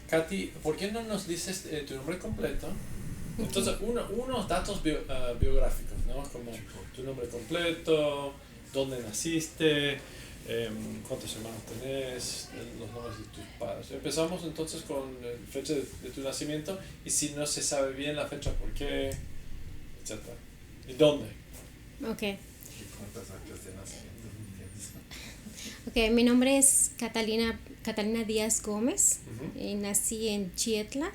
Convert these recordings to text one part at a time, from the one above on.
Katy, ¿por qué no nos dices tu nombre completo? Entonces, unos datos biográficos, ¿no? Como tu nombre completo, dónde naciste, cuántos hermanos tenés, los nombres de tus padres. Empezamos entonces con la fecha de tu nacimiento y si no se sabe bien la fecha, por qué, etcétera. ¿Y dónde? Ok. ¿Y cuántas actas de nacimiento tienes? Ok, mi nombre es Catalina Díaz Gómez. Ujú. Nací en Chietla,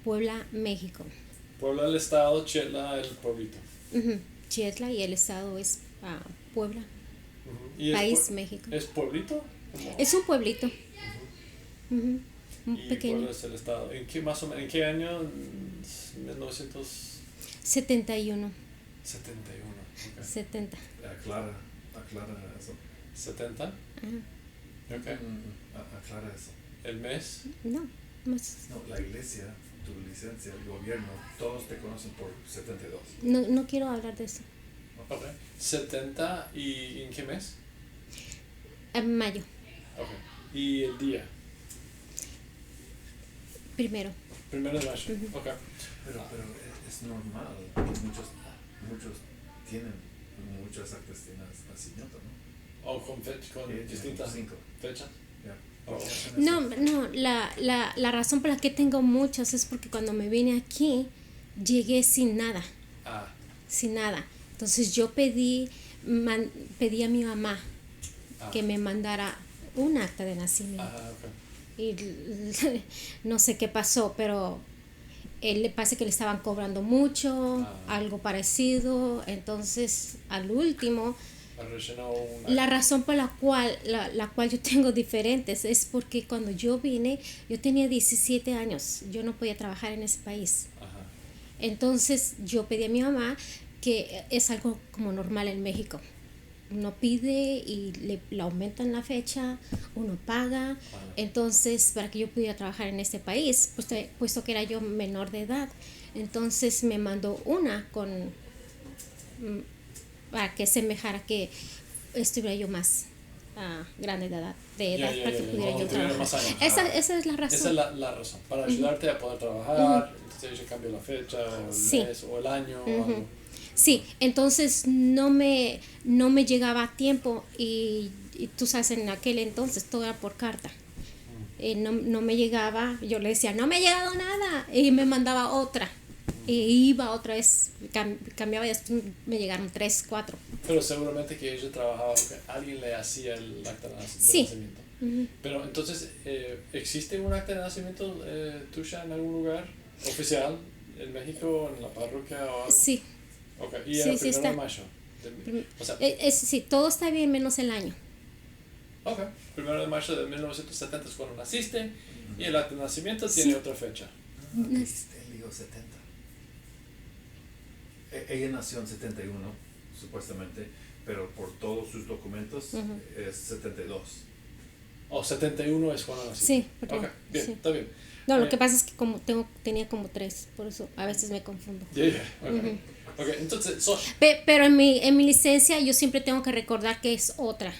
Puebla, México. Puebla del Estado, Chietla, el pueblito. Ujú, Chietla y el estado es Puebla, Ujú. ¿Y país México. es pueblito? ¿Cómo? Es un pueblito, Ujú. ujú, un Y pequeño. Puebla es el estado. ¿En qué más o menos, en qué año? 1971. 71, Ok. 70. Aclara eso. 70. Ajá. Ok. Aclara eso. El mes. No, más. No, la iglesia, tu licencia, el gobierno, todos te conocen por 72. No quiero hablar de eso. Ok. 70 y ¿en qué mes? En mayo, Ok. Y el día. primero. 1 de mayo. Ujú. Ok. Pero es normal que muchos tienen muchas actas de nacimiento, ¿no? O con distintas 5. fechas. Ya. Oh. No, la razón por la que tengo muchos es porque cuando me vine aquí llegué sin nada, Ah. sin nada. Entonces yo pedí a mi mamá Ah. que me mandara un acta de nacimiento. Ok. Y no sé qué pasó, pero él le parece que le estaban cobrando mucho, algo parecido. Entonces al último, Rellenó una. la razón por la cual yo tengo diferentes es porque cuando yo vine yo tenía 17 años, yo no podía trabajar en ese país. Ajá. Entonces yo pedí a mi mamá, que es algo como normal en México. Uno pide y le aumentan la fecha, uno paga. Entonces, para que yo pudiera trabajar en este país, puesto que era yo menor de edad, entonces me mandó una para que semejara que estuviera yo más grande de edad, para que pudiera yo Tuviera trabajar. más años. Esa es la razón. Esa es la razón. Para ayudarte a poder trabajar, entonces yo cambio la fecha, o el Sí. mes, o el año, o algo. Sí, entonces no me llegaba a tiempo y tú sabes, en aquel entonces todo era por carta. No me llegaba, yo le decía, no me ha llegado nada, y me mandaba otra. Y iba otra vez, cambiaba y después me llegaron 3, 4. Pero seguramente que ella trabajaba, que alguien le hacía el acta de Sí. nacimiento. Pero entonces, ¿existe un acta de nacimiento tuya en algún lugar oficial? ¿En México, en la parroquia o algo? Sí, Ok, y sí, era sí 1 de está. mayo. O sea, Sí, todo está bien menos el año. ok, 1 de mayo de 1970 es cuando naciste y el acta de nacimiento Sí. tiene otra fecha. Lío 70. Ella nació en 71, supuestamente, pero por todos sus documentos es 72. O 71 es cuando naciste. Sí, perdón. Ok, bien, Sí. está bien. No, lo que pasa es que tenía como 3, por eso a veces me confundo. Okay. Ok, entonces, Pero en mi licencia yo siempre tengo que recordar que es otra.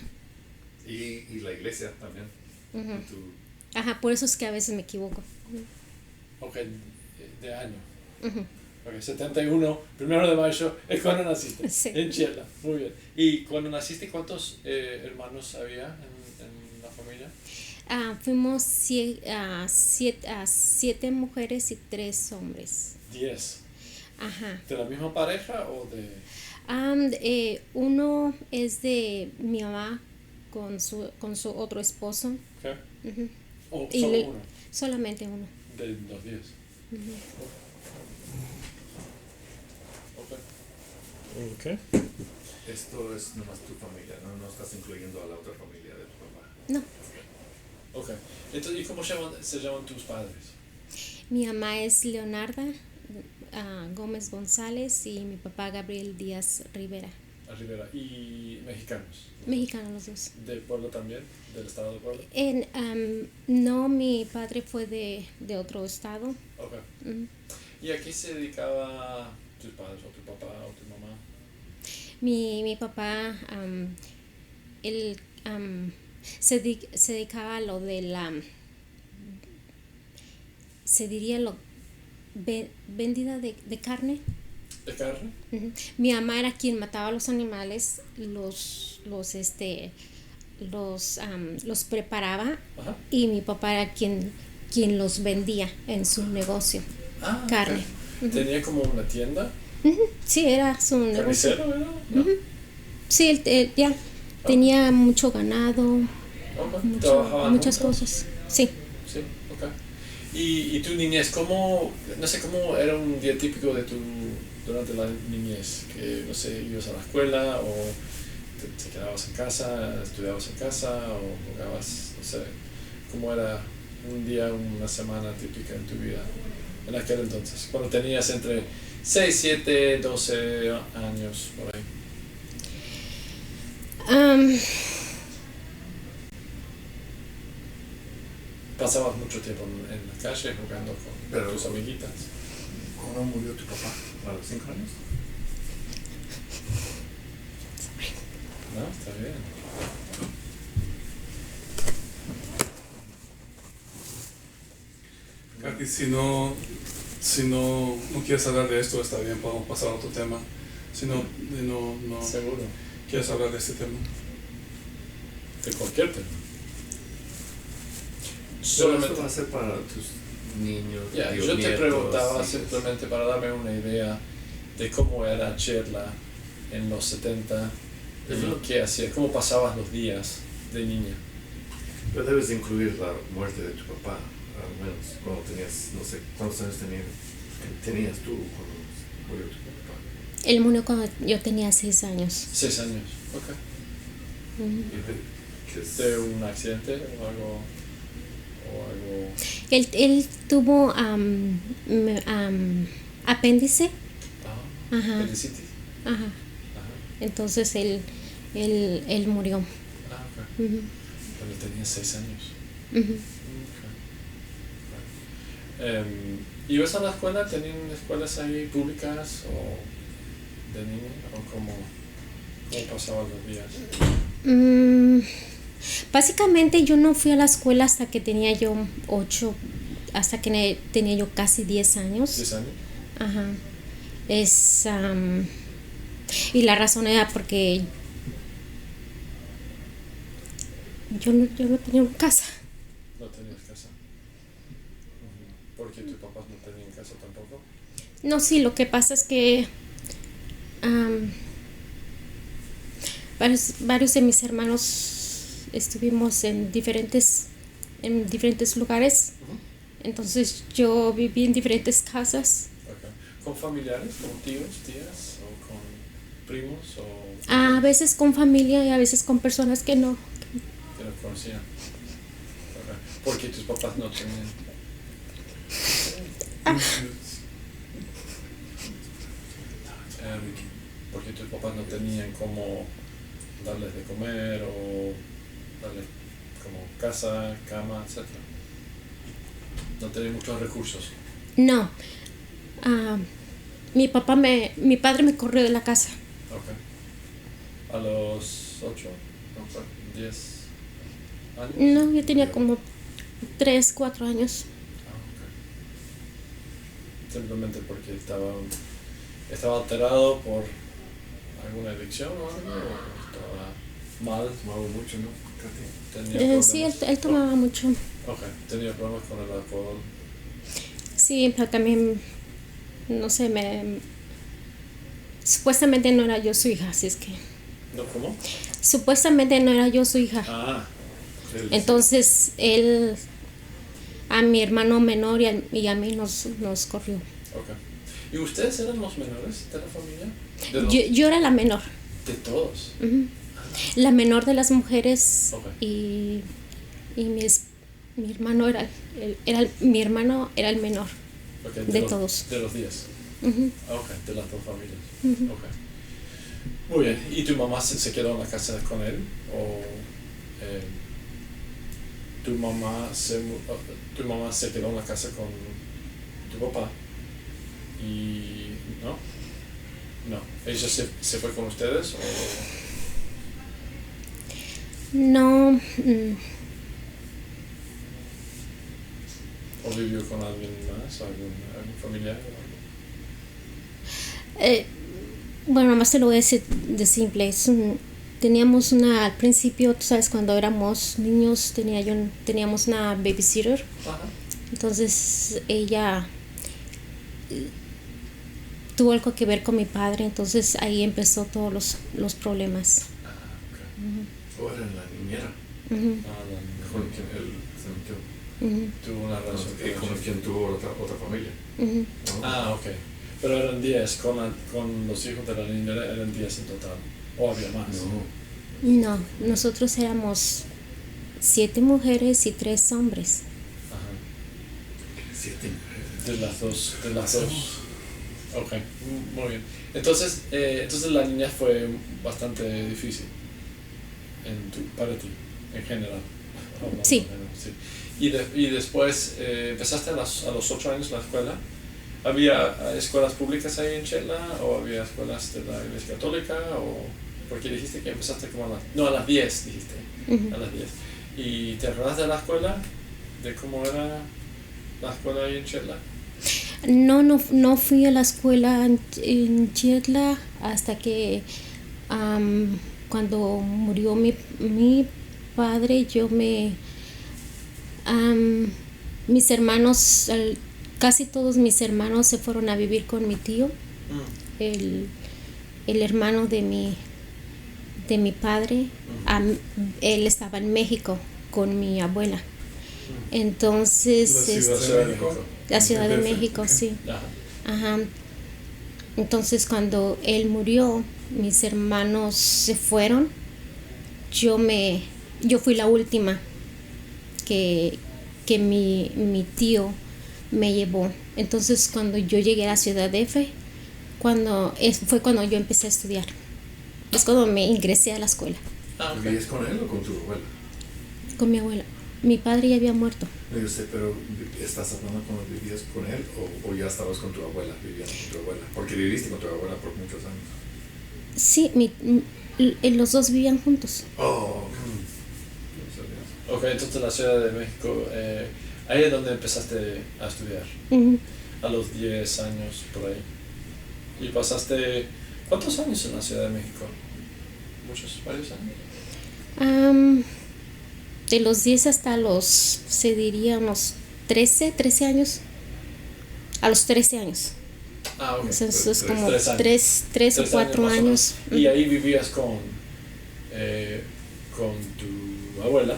Y la iglesia también. Y tu- Ajá, por eso es que a veces me equivoco. ok, de año. Ok, 71, 1 de mayo, es cuando naciste. Sí. En Chiela, muy bien. ¿Y cuando naciste, cuántos hermanos había en la familia? Fuimos 7 mujeres y 3 hombres. 10. Ajá. ¿De la misma pareja o de...? Uno es de mi mamá con su otro esposo. Ok. ¿O Y solo uno? solamente uno. De los 10. Ok. Esto es nomás tu familia, no estás incluyendo a la otra familia de tu papá. No, Ok. Entonces, ¿y cómo se llaman tus padres? mi mamá es Leonarda Gómez González y mi papá Gabriel Díaz Rivera. A Rivera. ¿Y mexicanos? Mexicanos los dos. ¿De Puebla también? ¿Del estado de Puebla? No, mi padre fue de otro estado. Ok. ¿Y a qué se dedicaba tus padres, o tu papá, o tu mamá? Mi papá, él se dedicaba a lo de se diría vendida de carne. ¿De carne? Ujú. Mi mamá era quien mataba los animales, los preparaba, Ajá. y mi papá era quien los vendía en su negocio. Ah, Carne. ok. Tenía como una tienda. Ujú. Sí, era su negocio. ¿Carnicero, verdad? No. Sí, él ya tenía mucho ganado, Ok. ¿Trabajaban muchas juntos? cosas. Sí. Sí, ok. ¿Y tu niñez, no sé, cómo era un día típico durante la niñez? Que, no sé, ibas a la escuela o te quedabas en casa, estudiabas en casa o jugabas, no sé, cómo era un día, una semana típica en tu vida en aquel entonces, cuando tenías entre 6, 7, 12 años, por ahí. Am, ¿Pasabas mucho tiempo en la calle jugando con Pero- tus amiguitas? ¿Cuándo murió tu papá? ¿A los 5 años? No, está bien. Katy, si no quieres hablar de esto, está bien, podemos pasar a otro tema. Si no Seguro. quieres hablar de este tema. De cualquier tema. Solo esto Solamente. va a ser para tus niños. Ya, digo, yo te nietos, preguntaba hijos. simplemente para darme una idea de cómo era Cherla en los 70 y Ujú. qué hacía, cómo pasabas los días de niña. Pero debes incluir la muerte de tu papá, al menos cuando tenías, no sé, ¿cuántos años tenías tú cuando murió tu papá? él murió cuando yo tenía 6 años. 6 años, ok. Ujú. ¿Y qué es? ¿De un accidente o algo? Él tuvo apéndice. Ah, Ajá. apendicitis. Ajá. Ajá. Entonces él murió. Ah, ok. Ujú. Cuando tenía 6 años. Ujú. Okay. ¿Ibas a la escuela? ¿Tenían escuelas ahí públicas o de niño? ¿O cómo pasaban los días? Básicamente yo no fui a la escuela hasta que tenía yo tenía yo casi 10 años. 10 años. Ajá. Y la razón era porque yo no tenía una casa. No tenías casa. Ujú. ¿Porque tus papás no tenían casa tampoco? No, sí, lo que pasa es que varios de mis hermanos estuvimos en diferentes lugares. Ujú. Entonces yo viví en diferentes casas. Okay. ¿Con familiares? ¿Con tíos, tías? ¿O con primos? ¿O A veces con familia y a veces con personas que no. que no conocían? Okay. Porque tus papás no tenían. Porque tus papás no tenían cómo darles de comer o darles como casa, cama, etc. No tenían muchos recursos. No. Mi padre me corrió de la casa. Okay. A los 8, no, 10 años. No, yo tenía como 3, 4 años. Ah, ok. Simplemente porque estaba alterado por alguna adicción o algo, o estaba mal. Fumaba mucho, ¿no, Katy? Tenía problemas. Sí, él tomaba mucho. Ok, tenía problemas con el alcohol. Sí, pero también, no sé, supuestamente no era yo su hija, así es que... ¿No, cómo? Supuestamente no era yo su hija. Ah, Entonces, él a mi hermano menor y a mí nos corrió. ok. ¿Y ustedes eran los menores de la familia? Yo era la menor. De todos. Ujú. La menor de las mujeres. Ok. Y mi hermano mi hermano era el menor. Ok, De todos. De los 10. Ujú. Ah, ok, de las dos familias. Ujú. Ok. Muy bien. ¿Y tu mamá se quedó en la casa con él? ¿O tu mamá se quedó en la casa con tu papá? ¿Y no? No. ¿Ella se fue con ustedes? ¿O? No. ¿O vivió con alguien más, algún familiar? Bueno, más te lo voy a decir de simple. Teníamos al principio, tú sabes, cuando éramos niños, teníamos una babysitter. Ajá. Entonces ella tuvo algo que ver con mi padre, entonces ahí empezó todos los problemas. Ah, ok. O era la niñera. Ujú, Con quien él se metió. ujú, Tuvo una relación Con quien tuvo otra familia. ujú. ¿No? Ah, ok. Pero eran 10, con los hijos de la niñera eran 10 en total. ¿O había más? No. No, nosotros éramos 7 mujeres y 3 hombres. Ajá. 7 mujeres. De las dos. Ok, muy bien. Entonces la niña fue bastante difícil para ti, en general. Sí. Sí. Y después empezaste a los 8 años la escuela. ¿Había escuelas públicas ahí en Chetla o había escuelas de la Iglesia Católica? Porque dijiste que empezaste como a las 10, dijiste. Ujú. A las 10. ¿Y te acuerdas de la escuela? ¿De cómo era la escuela ahí en Chetla? No fui a la escuela en Chitla hasta que cuando murió mi padre, mis hermanos, casi todos mis hermanos se fueron a vivir con mi tío, el hermano de mi padre. Él estaba en México con mi abuela. Entonces, La Ciudad de México. la Ciudad de Perfecto. México, sí. Ajá. Ajá. Entonces, cuando él murió, mis hermanos se fueron. Yo fui la última que mi tío me llevó. Entonces, cuando yo llegué a la Ciudad de F, fue cuando yo empecé a estudiar. Es cuando me ingresé a la escuela Ah, ok. ¿Vivías con él o con tu abuela? con mi abuela. Mi padre ya había muerto. No, yo sé, pero ¿estás hablando cuando vivías con él o ya estabas con tu abuela, viviendo con tu abuela? Porque viviste con tu abuela por muchos años. Sí, los dos vivían juntos. Oh, no sabía. Ok, entonces la Ciudad de México, ahí es donde empezaste a estudiar, Ujú. a los 10 años por ahí. Y pasaste, ¿cuántos años en la Ciudad de México? ¿Varios años? De los 10 hasta se diría unos 13 años. A los 13 años. Ah, ok. Entonces es como 3 años. 3 o 4 más o años. menos. Y ahí vivías con tu abuela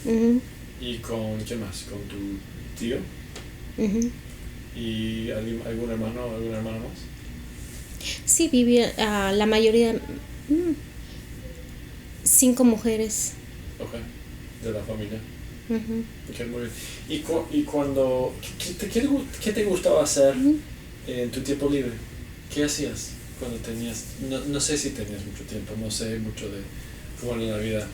Ujú, y con, ¿quién más? Con tu tío ujú. y algún hermano o alguna hermana más. Sí, vivía la mayoría, 5 mujeres. Ok, de la familia. Ujú. Ok, muy bien. Y cuando, ¿qué te gustaba hacer Ujú. en tu tiempo libre? ¿Qué hacías cuando tenías, no sé si tenías mucho tiempo, no sé mucho de cómo era la vida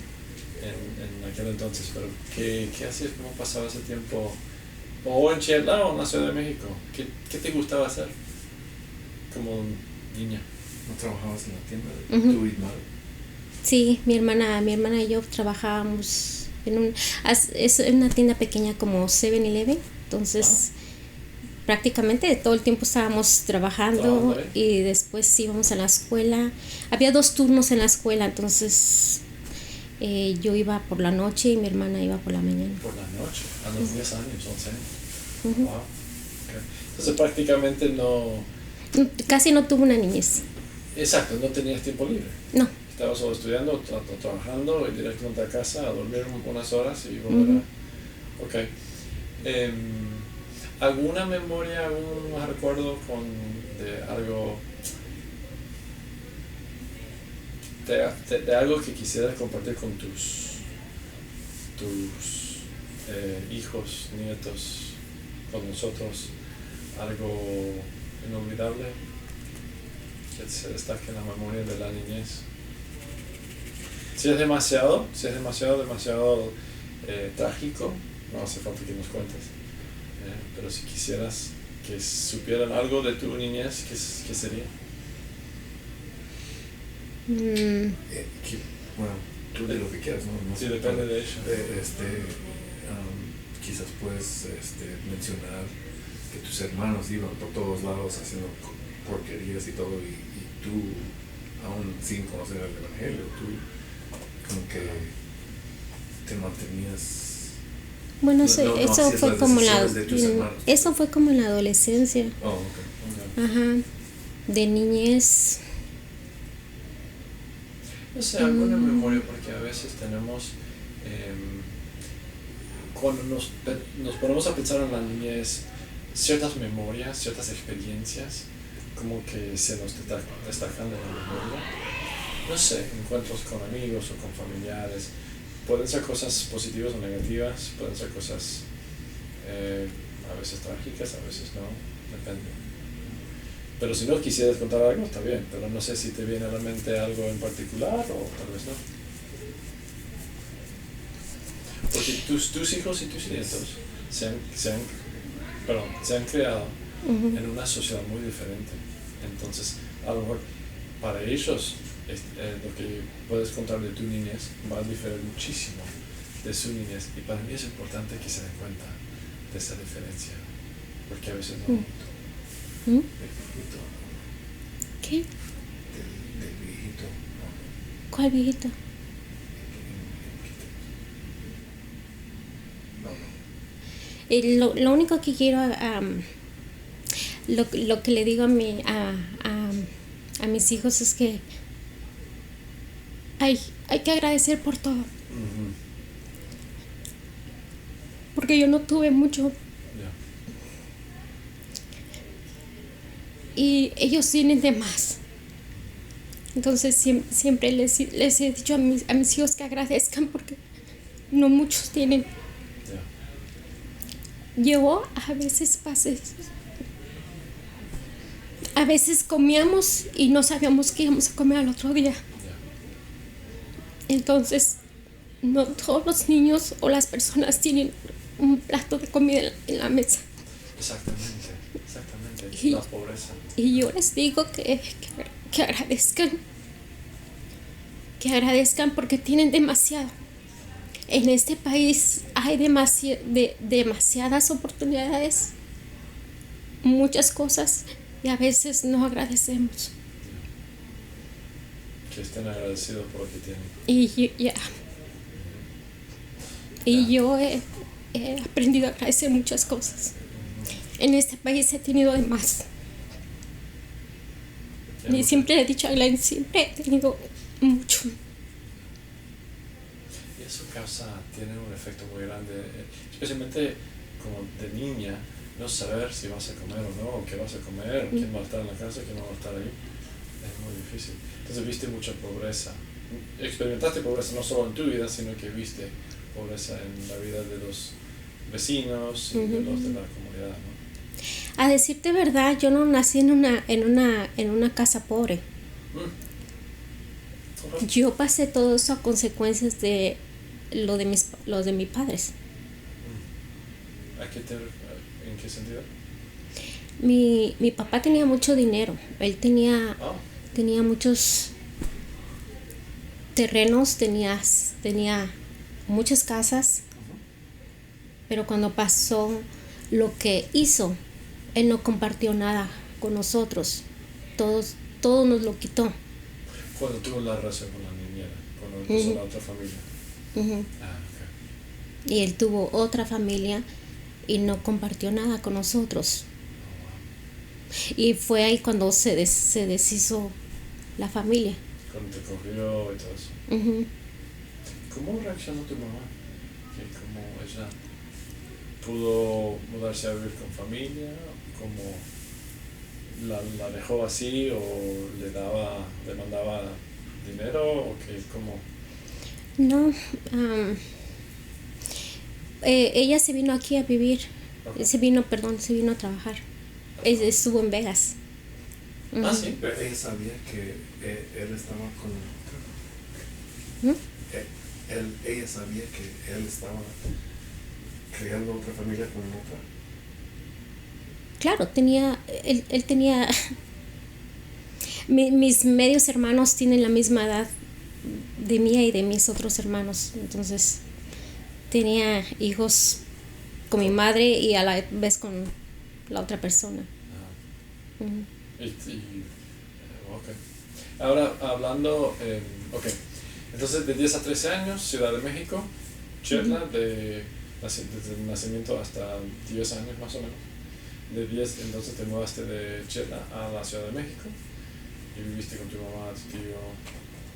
en aquel entonces, pero ¿qué hacías? ¿Cómo pasabas el tiempo? ¿O en Chela o en la Ciudad de México? ¿Qué te gustaba hacer como niña? ¿No trabajabas en la tienda Ujú. tú y madre? Sí, mi hermana y yo trabajábamos es una tienda pequeña como 7-Eleven, entonces prácticamente todo el tiempo estábamos trabajando Trabajando, ¿eh? y después íbamos a la escuela. Había 2 turnos en la escuela, entonces yo iba por la noche y mi hermana iba por la mañana. Por la noche, a los 10 años, 11 años. Ujú. Wow. Okay. Entonces prácticamente Casi no tuve una niñez. exacto, no tenías tiempo libre. No. Estabas solo estudiando, trabajando y directamente a casa a dormir unas horas y volver a... Ok. ¿Alguna memoria, algún recuerdo de algo... de algo que quisieras compartir con tus hijos, nietos, con nosotros? ¿Algo inolvidable que se destaque en la memoria de la niñez? Si es demasiado trágico, no hace falta que nos cuentes. Pero si quisieras que supieran algo de tu niñez, ¿qué sería? Bueno, tú de lo que quieras, ¿no? No Sí, sé, depende pero, de eso. quizás puedes mencionar que tus hermanos iban por todos lados haciendo porquerías y todo, y tú, aún sin conocer el Evangelio, tú como que te mantenías. Bueno, No eso hacías fue las como decisiones de tus hermanos. eso fue como en la adolescencia. Oh, ok. Ajá. De niñez. No sé, alguna memoria, porque a veces tenemos, cuando nos ponemos a pensar en la niñez, ciertas memorias, ciertas experiencias, como que se nos destacan de la memoria. No sé, encuentros con amigos o con familiares. Pueden ser cosas positivas o negativas, pueden ser cosas a veces trágicas, a veces no, depende. Pero si no quisieras contar algo, está bien, pero no sé si te viene a la mente algo en particular o tal vez no. Porque tus hijos y tus nietos se han creado en una sociedad muy diferente. Entonces, a lo mejor para ellos lo que puedes contar de tu niñez va a diferir muchísimo de su niñez. Y para mí es importante que se den cuenta de esa diferencia, porque a veces no. Del viejito. ¿Qué? Del viejito. ¿Cuál viejito? No. Lo único que quiero, lo que le digo a mis hijos es que hay que agradecer por todo. Porque yo no tuve mucho. Y ellos tienen de más. Entonces siempre les he dicho a mis hijos que agradezcan porque no muchos tienen. Yo a veces comíamos y no sabíamos qué íbamos a comer al otro día. Entonces no todos los niños o las personas tienen un plato de comida en la mesa. Exactamente. La pobreza. Y yo les digo que agradezcan. Que agradezcan porque tienen demasiado. En este país hay demasiadas oportunidades, muchas cosas, y a veces no agradecemos. Que estén agradecidos por lo que tienen. Y yo he aprendido a agradecer muchas cosas. En este país he tenido de más. Y siempre he dicho a Glenn, siempre he tenido mucho. Y eso tiene un efecto muy grande, especialmente como de niña, no saber si vas a comer o no, o qué vas a comer, o quién va a estar en la casa, quién no va a estar ahí. Es muy difícil. Entonces viste mucha pobreza. Experimentaste pobreza no solo en tu vida, sino que viste pobreza en la vida de los vecinos y de los de la comunidad, ¿no? A decirte verdad, yo no nací en una casa pobre. Yo pasé todo eso a consecuencias de lo de mis padres. ¿En qué sentido? Mi papá tenía mucho dinero. Él tenía muchos terrenos, tenía muchas casas. Pero cuando pasó lo que hizo, él no compartió nada con nosotros. Todo nos lo quitó. Cuando tuvo la relación con la niñera, cuando empezó la otra familia. Okay. Y él tuvo otra familia y no compartió nada con nosotros. Y fue ahí cuando se deshizo la familia. Cuando te cogió y todo eso. ¿Cómo reaccionó tu mamá? ¿Cómo ella pudo mudarse a vivir con familia? ¿Cómo la dejó así o le mandaba dinero o qué? ¿Cómo? No, ella se vino aquí a vivir. Se vino a trabajar. Estuvo en Vegas. Sí. Pero ella sabía que él estaba con ella sabía que él estaba creando otra familia con otra. Claro, él tenía. Mis medios hermanos tienen la misma edad de mía y de mis otros hermanos. Entonces tenía hijos con mi madre y a la vez con la otra persona. Ok. Ahora, hablando, ok. Entonces, de 10 a 13 años, Ciudad de México, Chetla, desde el nacimiento hasta 10 años más o menos. De 10, entonces te mudaste de Chetla a la Ciudad de México y viviste con tu mamá, tu tío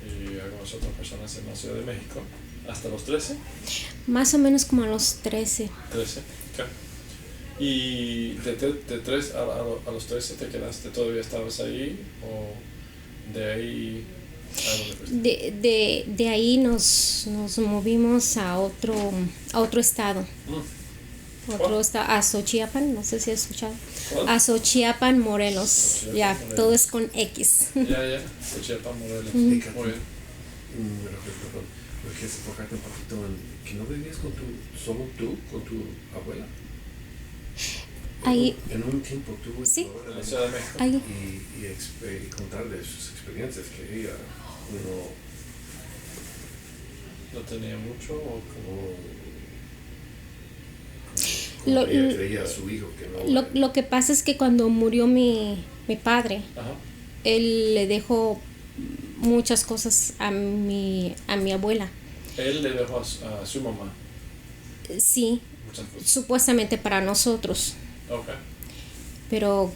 y algunas otras personas en la Ciudad de México hasta los 13. Más o menos como a los 13. 13, ok. Y de 3 a los 13 te quedaste, ¿todavía estabas ahí o de ahí a dónde fuiste? De ahí nos movimos a otro estado. ¿Cuál? A Xochiapan, no sé si has escuchado. ¿Cuál? A Xochiapan, Morelos. Xochiapan, Ya, Morelos. todo es con X. Ya, Xochiapan, Morelos. Y Muy Katy, bien. perdón, ¿no quieres enfocarte un poquito en que no vivías solo tú, con tu abuela? Ahí, En un tiempo tú Sí. abuela En la Ciudad de México. ahí. y contar de sus experiencias que ella ¿No tenía mucho o como? como Lo- ella creía a su hijo que no Lo que pasa es que cuando murió mi padre, Ajá. él le dejó muchas cosas a mi abuela. Él le dejó a su mamá Sí, muchas cosas. supuestamente para nosotros. Ok. Pero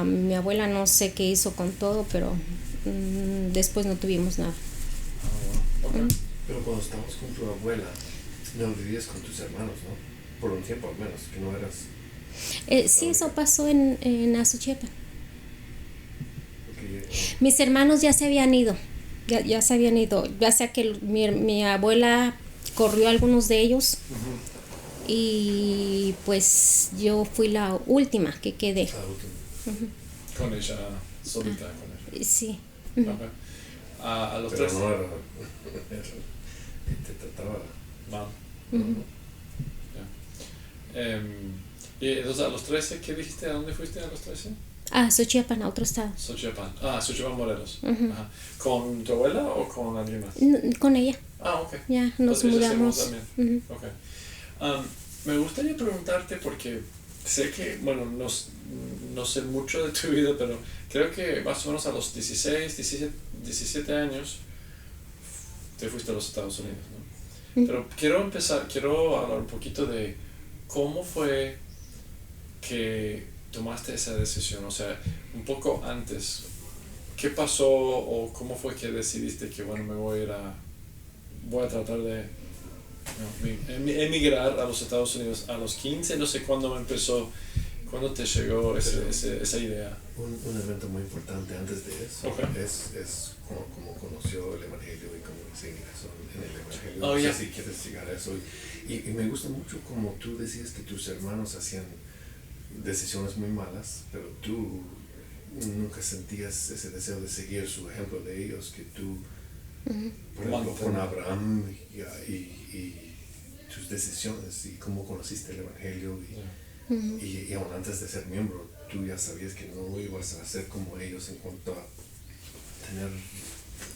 mi abuela no sé qué hizo con todo, pero después no tuvimos nada. Bueno. Ok. Pero cuando estabas con tu abuela no vivías con tus hermanos, ¿no? Por un tiempo al menos, que no eras Sí, eso pasó en Azuchiapan. porque Mis hermanos ya se habían ido, ya se habían ido, ya sea que mi abuela corrió a algunos de ellos y pues yo fui la última que quedé. Con ella, solita con ella. Sí. Ok. A los pero 13. no era te trataba Mal. Ujú. Ya. Y entonces a los 13, ¿qué dijiste? ¿A dónde fuiste a los 13? A Xochiapan, a otro estado. Xochiapan. Xochiapan, Morelos. Ujú. Ajá. ¿Con tu abuela o con alguien más? Con ella, Ok. ya nos Entonces, ella se mudó mudamos. también. Ujú. Ok. Me gustaría preguntarte porque sé que, bueno, no sé mucho de tu vida, pero creo que más o menos a los 16, 17 años te fuiste a los Estados Unidos, ¿no? Pero quiero hablar un poquito de cómo fue que tomaste esa decisión, o sea, un poco antes, ¿qué pasó o cómo fue que decidiste que, bueno, voy a tratar de emigrar a los Estados Unidos a los 15, no sé cuándo cuándo te llegó esa idea? un evento muy importante antes de eso. Ok. Es como conoció el Evangelio y cómo se ingresó en el Evangelio. Oh, no yeah. sé si quieres llegar a eso. Y me gusta mucho como tú decías que tus hermanos hacían decisiones muy malas, pero tú nunca sentías ese deseo de seguir su ejemplo de ellos, que tú, por ejemplo, con Abraham y tus decisiones y cómo conociste el Evangelio y aún antes de ser miembro, tú ya sabías que no ibas a ser como ellos en cuanto a tener...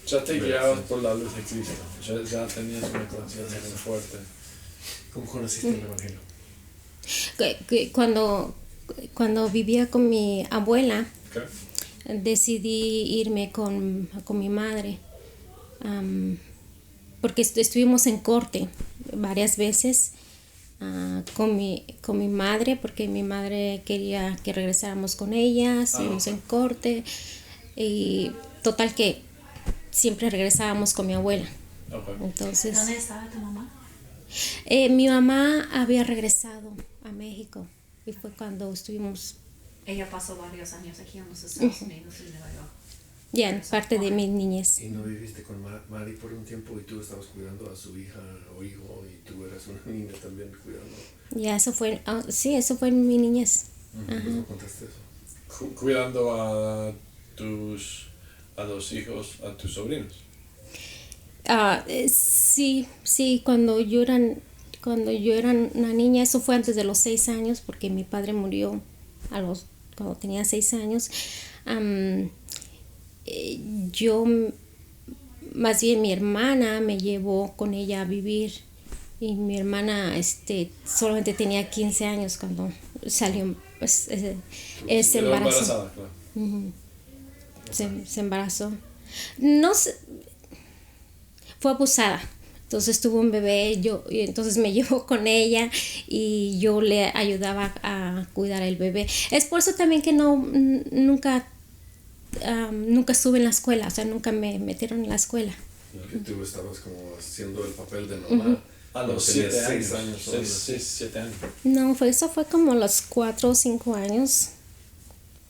Ya te guiabas por la luz de Cristo, ya tenías una conciencia muy fuerte. ¿Cómo conociste el Evangelio? Cuando vivía con mi abuela, Okay. decidí irme con mi madre, porque estuvimos en corte varias veces con mi madre, porque mi madre quería que regresáramos con ella, estuvimos en corte y total que siempre regresábamos con mi abuela. Okay. Entonces, ¿Dónde estaba tu mamá? mi mamá había regresado a México y fue cuando estuvimos Ella pasó varios años aquí en los Estados Unidos y luego. ya en parte de mi niñez. ¿Y no viviste con Mari por un tiempo y tú estabas cuidando a su hija o hijo y tú eras una niña también cuidando? Ya eso fue, sí, eso fue en mi niñez. Pues no contaste eso. Cuidando a los hijos, a tus sobrinos. Sí, cuando yo era una niña, eso fue antes de los 6 años, porque mi padre murió cuando tenía 6 años. Yo, más bien mi hermana me llevó con ella a vivir y mi hermana solamente tenía 15 años cuando salió, pues, se Quedó embarazó. embarazada, claro. Ujú. Se embarazó. No sé, fue abusada. Entonces tuvo un bebé, y entonces me llevó con ella y yo le ayudaba a cuidar el bebé. Es por eso también que nunca estuve en la escuela, o sea, nunca me metieron en la escuela. Porque tú estabas como haciendo el papel de mamá. A los Tenías 7 6 años. años. 7 años. No, eso fue como a los 4 o 5 años,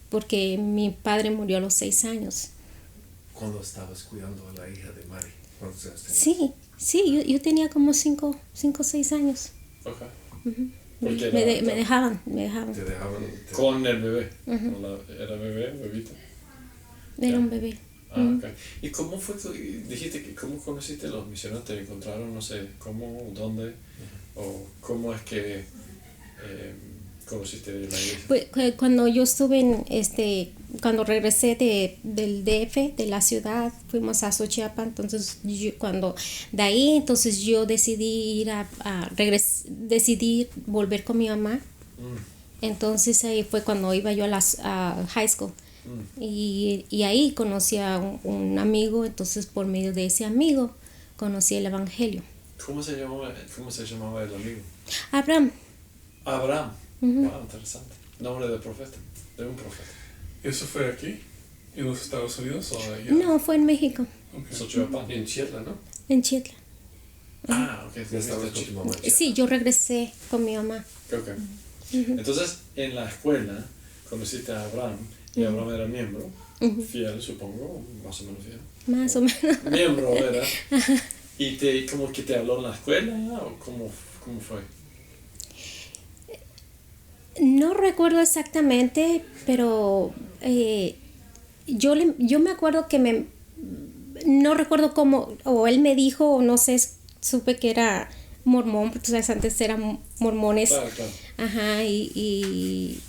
porque mi padre murió a los 6 años. Cuando estabas cuidando a la hija de Mari. ¿Cuántos años tenías? Sí, yo tenía como 5 o 6 años. Ok. Me Porque dejaban. Te dejaban. con el bebé. ¿Era bebé, bebita? Era un bebé. Ok. ¿Y cómo fue dijiste que cómo conociste a los misioneros? ¿Te encontraron, no sé, cómo, dónde? ¿O cómo es que conociste la iglesia? Pues, cuando yo estuve cuando regresé del DF, de la ciudad, fuimos a Xochiapan, entonces entonces yo decidí decidí volver con mi mamá. Entonces ahí fue cuando iba yo a high school. Y ahí conocí a un amigo, entonces por medio de ese amigo conocí el evangelio. ¿Cómo se llamaba el amigo? Abraham. Abraham. Wow, interesante. Nombre de profeta, de un profeta. ¿Eso fue aquí? ¿En los Estados Unidos o allá? No, fue en México, Okay. Xochimilco. En Chierla, ¿no? en Chietla. Ok. Ya estabas con tu mamá. en Chierla. Sí, yo regresé con mi mamá. Ok. Entonces, en la escuela conociste a Abraham y Abraham era miembro, fiel, supongo, más o menos fiel. Más o menos. Miembro era. ¿Y como que te habló en la escuela o cómo fue? No recuerdo exactamente, pero yo me acuerdo que no recuerdo cómo, o él me dijo, o no sé, supe que era mormón, porque tú sabes, antes eran mormones. Claro. Ajá, y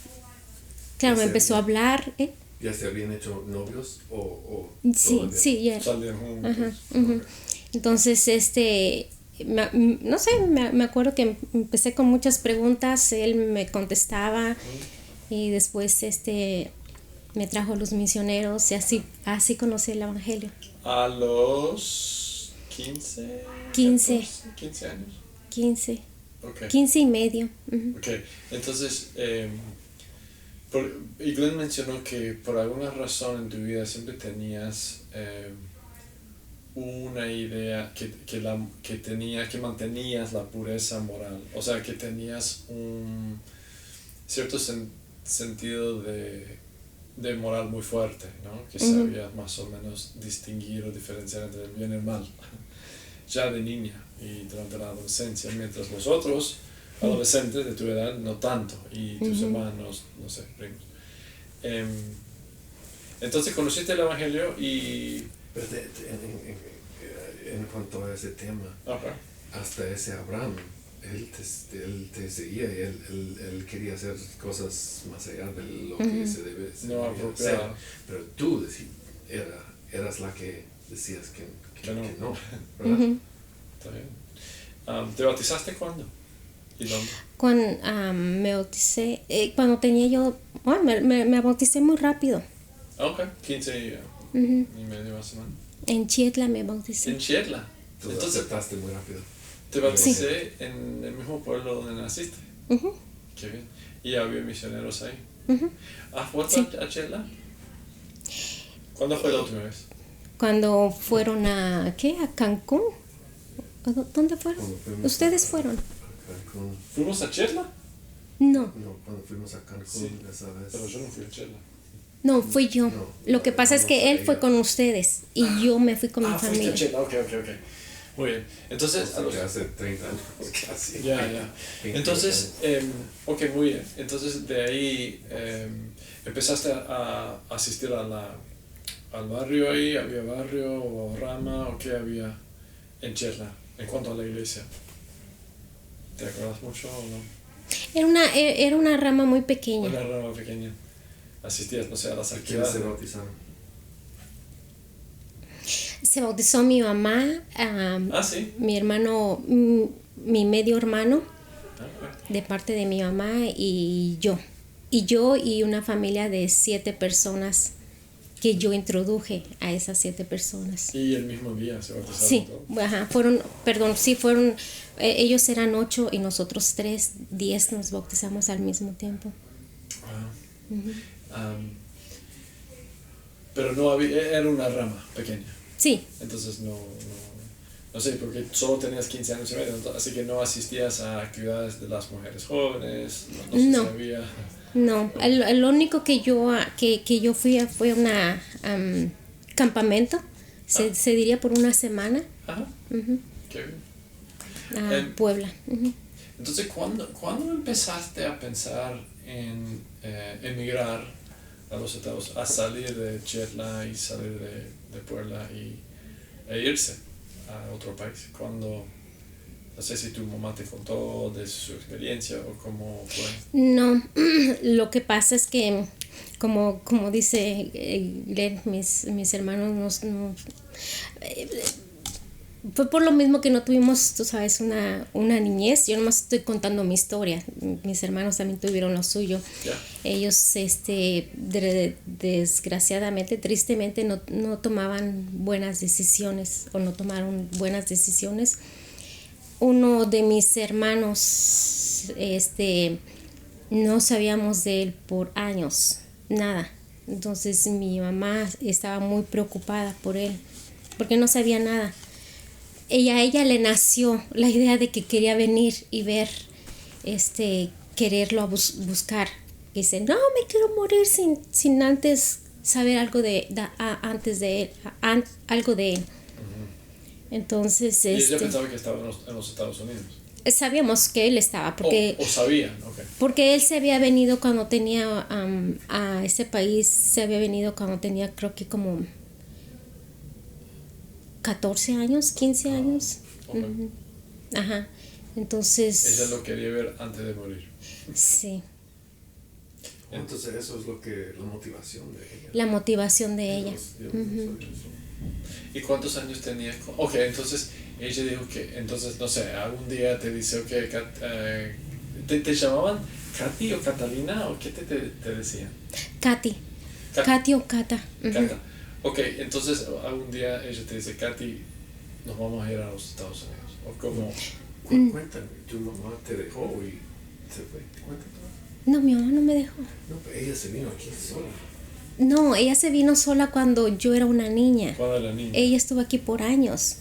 claro, ¿Ya me se empezó a hablar. ¿Ya se habían hecho novios o Sí, todavía sí, ya. Salían juntos. Ajá, ujú. Entonces, no sé, me acuerdo que empecé con muchas preguntas, él me contestaba y después me trajo a los misioneros y así conocí el evangelio. A los 15. 15. 14, 15 años. 15 Ok. 15 y medio. Ujú. Ok. Entonces, y Glenn mencionó que por alguna razón en tu vida siempre tenías una idea que mantenías la pureza moral, o sea, que tenías un cierto sentido de moral muy fuerte, ¿no? Que sabías más o menos distinguir o diferenciar entre el bien y el mal, ya de niña y durante la adolescencia, mientras los otros adolescentes de tu edad no tanto, y tus hermanos, no sé, primos. Entonces conociste el evangelio y... Pero en cuanto a ese tema, hasta ese Abraham, él te seguía y él quería hacer cosas más allá de lo que se debe No hacer. apropiado. Pero tú eras la que decías que no. no, ¿verdad? Está bien. ¿Te bautizaste cuándo? ¿Y dónde? Cuando me bauticé, cuando tenía yo, bueno, me bauticé muy rápido. Ok, 15 y medio más o menos. En Chietla me bauticé. En Chierla. Tú Entonces, aceptaste muy rápido. te bauticé en el mismo pueblo donde naciste. Qué bien. Y había misioneros ahí. ¿Has vuelto a Chierla? ¿Cuándo fue la última vez? Cuando fueron a Cancún. ¿Dónde fueron? ¿Ustedes fueron? Cancún. ¿Fuimos a Chierla? No, No, cuando fuimos a Cancún esa vez. Pero yo no fui a Chierla. no, fui yo. No, Lo que pasa es que él fue con ustedes y yo me fui con mi fuiste a familia. Chierla, ok. Muy bien. Entonces, O sea, hace 30 años casi. Ya. 20 Entonces, años. ok, muy bien. Entonces, de ahí empezaste a asistir al barrio ahí. ¿Había barrio o rama o qué había en Chierla en cuanto a la iglesia? ¿Te acuerdas mucho o no? Era una rama muy pequeña. Una rama pequeña. Asistías, no sé, a las ¿Quiénes actividades. se bautizaron? Se bautizó mi mamá, Sí. mi hermano, mi medio hermano Ok. de parte de mi mamá y yo. Y una familia de 7 personas que yo introduje a esas 7 personas. Y el mismo día se bautizaron Sí, todos. ajá, ellos eran 8 y nosotros 3, 10 nos bautizamos al mismo tiempo. Pero no había, era una rama pequeña. Sí, Entonces no sé, porque solo tenías 15 años y medio, así que no asistías a actividades de las mujeres jóvenes, no sé No. si había... no, el único que yo fui fue una campamento, se diría por una semana, Ajá, ujú, qué bien. a Puebla. Ujú. Entonces, ¿cuándo empezaste a pensar en emigrar a los Estados, a salir de Chetla y salir de Puebla e irse a otro país? No sé si tu mamá te contó de su experiencia o cómo fue. No, lo que pasa es que, como dice Glenn, mis hermanos fue por lo mismo que no tuvimos, tú sabes, una niñez. Yo nomás estoy contando mi historia. Mis hermanos también tuvieron lo suyo. Ya. Ellos, desgraciadamente, tristemente, no tomaban buenas decisiones o no tomaron buenas decisiones. Uno de mis hermanos, no sabíamos de él por años, nada. Entonces mi mamá estaba muy preocupada por él, porque no sabía nada. A ella le nació la idea de que quería venir y ver, quererlo buscar. Dice, no, me quiero morir sin antes saber algo antes de él, algo de él. Entonces, Y ella pensaba que estaba en los Estados Unidos. sabíamos que él estaba, porque, O sabían, ok. porque él se había venido cuando tenía, a ese país, se había venido cuando tenía, creo que como 14 años, 15 años. Ok. Ujú. Ajá. Entonces, Ella lo quería ver antes de morir. sí, Entonces eso es lo que, la motivación de ella. la motivación de ella. Yo no sabía eso. ¿Y cuántos años tenías? Ok, entonces ella dijo que, entonces, no sé, algún día te dice, ok, ¿te llamaban Katy o Catalina o qué te decían? Katy. Kat- Katy o Cata. Ujú. Cata. Ok, entonces algún día ella te dice, Katy, nos vamos a ir a los Estados Unidos. O como, Cuéntame, tu mamá te dejó y se fue. Cuéntame. No, mi mamá no me dejó. No, pero ella se vino aquí sola. No, ella se vino sola cuando yo era una niña. cuando era niña. Ella estuvo aquí por años.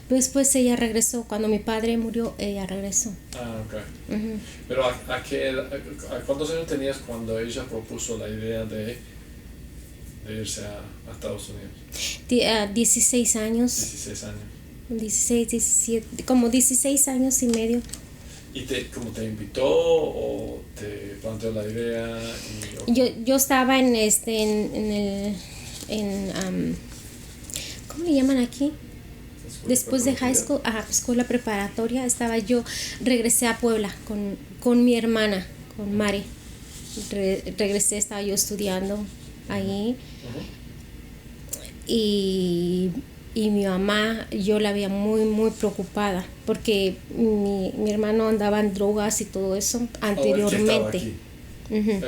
Después ella regresó. Cuando mi padre murió, ella regresó. Ah, ok. Ujú. Pero ¿a qué a cuántos años tenías cuando ella propuso la idea de irse a Estados Unidos? 16 años. 16 años. 16, 17, como 16 años y medio. ¿Y como te invitó o te planteó la idea? Yo estaba en ¿cómo le llaman aquí? Después de high school, escuela preparatoria, regresé a Puebla con mi hermana, con Mari. Regresé, estaba yo estudiando ahí. Y mi mamá, yo la veía muy, muy preocupada, porque mi hermano andaba en drogas y todo eso anteriormente. Ujú.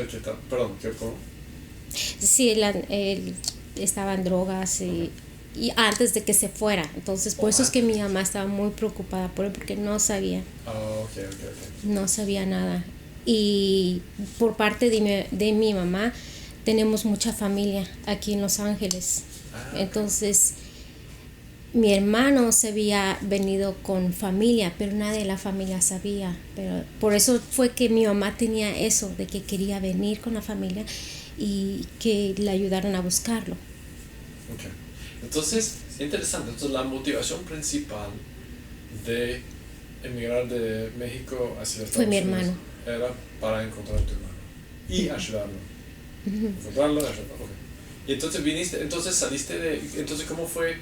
Perdón, ¿cómo? Sí, él estaba en drogas y antes de que se fuera. Entonces, por eso es que mi mamá estaba muy preocupada por él, porque no sabía. Ok. No sabía nada. Y por parte de mi mamá, tenemos mucha familia aquí en Los Ángeles. Entonces, mi hermano se había venido con familia, pero nadie de la familia sabía. Pero por eso fue que mi mamá tenía eso, de que quería venir con la familia y que le ayudaron a buscarlo. Ok. Entonces, interesante. Entonces, la motivación principal de emigrar de México hacia Estados Fue mi Unidos hermano. era para encontrar a tu hermano y ayudarlo. Encontrarlo y ayudarlo. Ok. Y entonces saliste entonces, ¿cómo fue?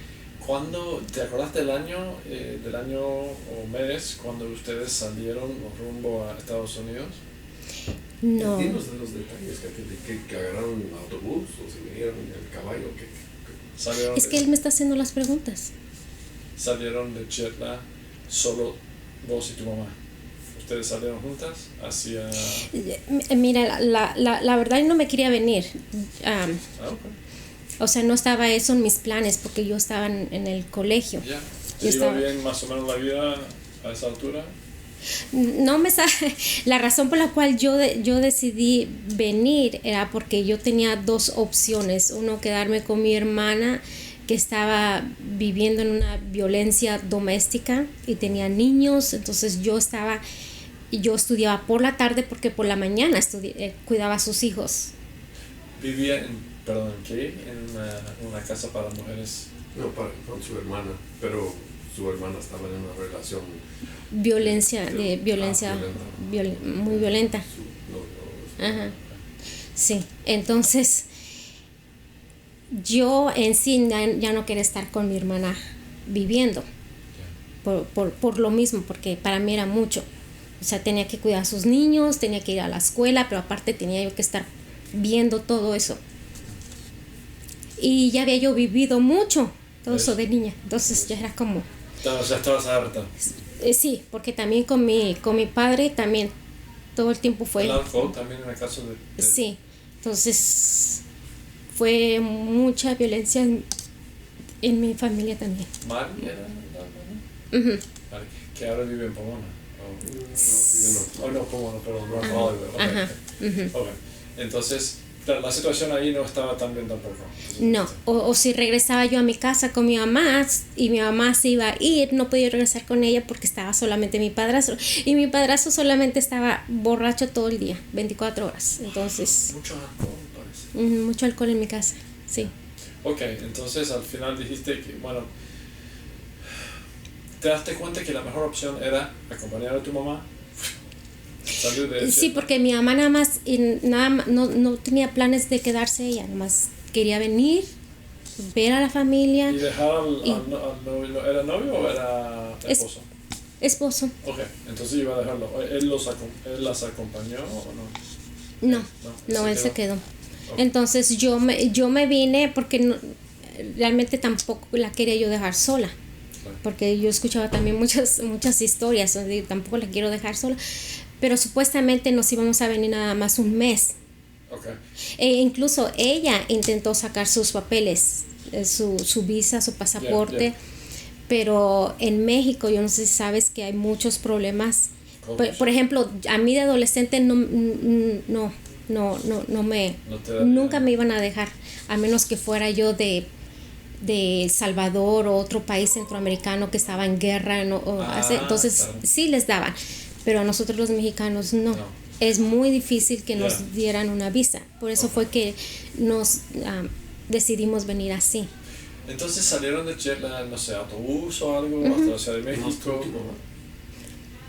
¿Cuándo, te acuerdas del año o mes cuando ustedes salieron rumbo a Estados Unidos? No. Dinos de los detalles, que agarraron un autobús o se vinieron en el caballo. Salieron Es que él me está haciendo las preguntas. salieron de Chetla solo vos y tu mamá? ¿Ustedes salieron juntas hacia...? Mira, la verdad yo no me quería venir. Ok. O sea, no estaba eso en mis planes porque yo estaba en el colegio. Ya. Yo ¿Te iba estaba- bien más o menos la vida a esa altura? No me sa- La razón por la cual yo decidí venir era porque yo tenía dos opciones. Uno, quedarme con mi hermana que estaba viviendo en una violencia doméstica y tenía niños. Entonces yo estudiaba por la tarde porque por la mañana cuidaba a sus hijos. ¿Vivía perdón, ¿en qué? ¿En una casa para mujeres? No, con su hermana, pero su hermana estaba en una relación Violencia muy violenta. Ajá. Sí, entonces yo en sí ya no quería estar con mi hermana viviendo por lo mismo, porque para mí era mucho. O sea, tenía que cuidar a sus niños, tenía que ir a la escuela, pero aparte tenía yo que estar viendo todo eso. Y ya había yo vivido mucho todo eso de niña, entonces ya era como... Ya estabas harta. Sí, porque también con mi padre también todo el tiempo fue... ¿El alcohol también en el caso de...? Sí, entonces fue mucha violencia en mi familia también. ¿Mari era la hermana? Ujú. Mari, que ahora vive en Pomona. No, Pomona, perdón, North Ajá. Hollywood. Ok, Ajá, ujú. ok. Entonces, la situación ahí no estaba tan bien tampoco. Entonces, No, o si regresaba yo a mi casa con mi mamá y mi mamá se iba a ir, no podía regresar con ella porque estaba solamente mi padrastro. Y mi padrastro solamente estaba borracho todo el día, 24 horas. Entonces, Mucho alcohol, parece. mucho alcohol en mi casa, sí. Ok, entonces al final dijiste que, bueno, ¿te daste cuenta que la mejor opción era acompañar a tu mamá? Salir de Sí, porque mi mamá no tenía planes de quedarse ella, nada más quería venir, ver a la familia. ¿Y dejar al Y- novio? ¿Era novio o era esposo? Esposo, Ok, entonces iba a dejarlo. ¿Él las acompañó o no? no, él se quedó. Ok. Entonces yo me vine porque realmente tampoco la quería yo dejar sola. Claro. Porque yo escuchaba también muchas historias, o sea, tampoco la quiero dejar sola. Pero supuestamente nos íbamos a venir nada más un mes. Ok. Incluso ella intentó sacar sus papeles, su visa, su pasaporte, Yeah. pero en México, yo no sé si sabes que hay muchos problemas. ¿Cómo? Por ejemplo, a mí de adolescente no me No te da- nunca me iban a dejar, a menos que fuera yo de El Salvador o otro país centroamericano que estaba en guerra, entonces claro. sí les daban, pero a nosotros los mexicanos no. No. Es muy difícil que nos Ya. dieran una visa, por eso fue que nos decidimos venir así. Entonces salieron de Chela, no sé, autobús o algo, hasta la Ciudad de México.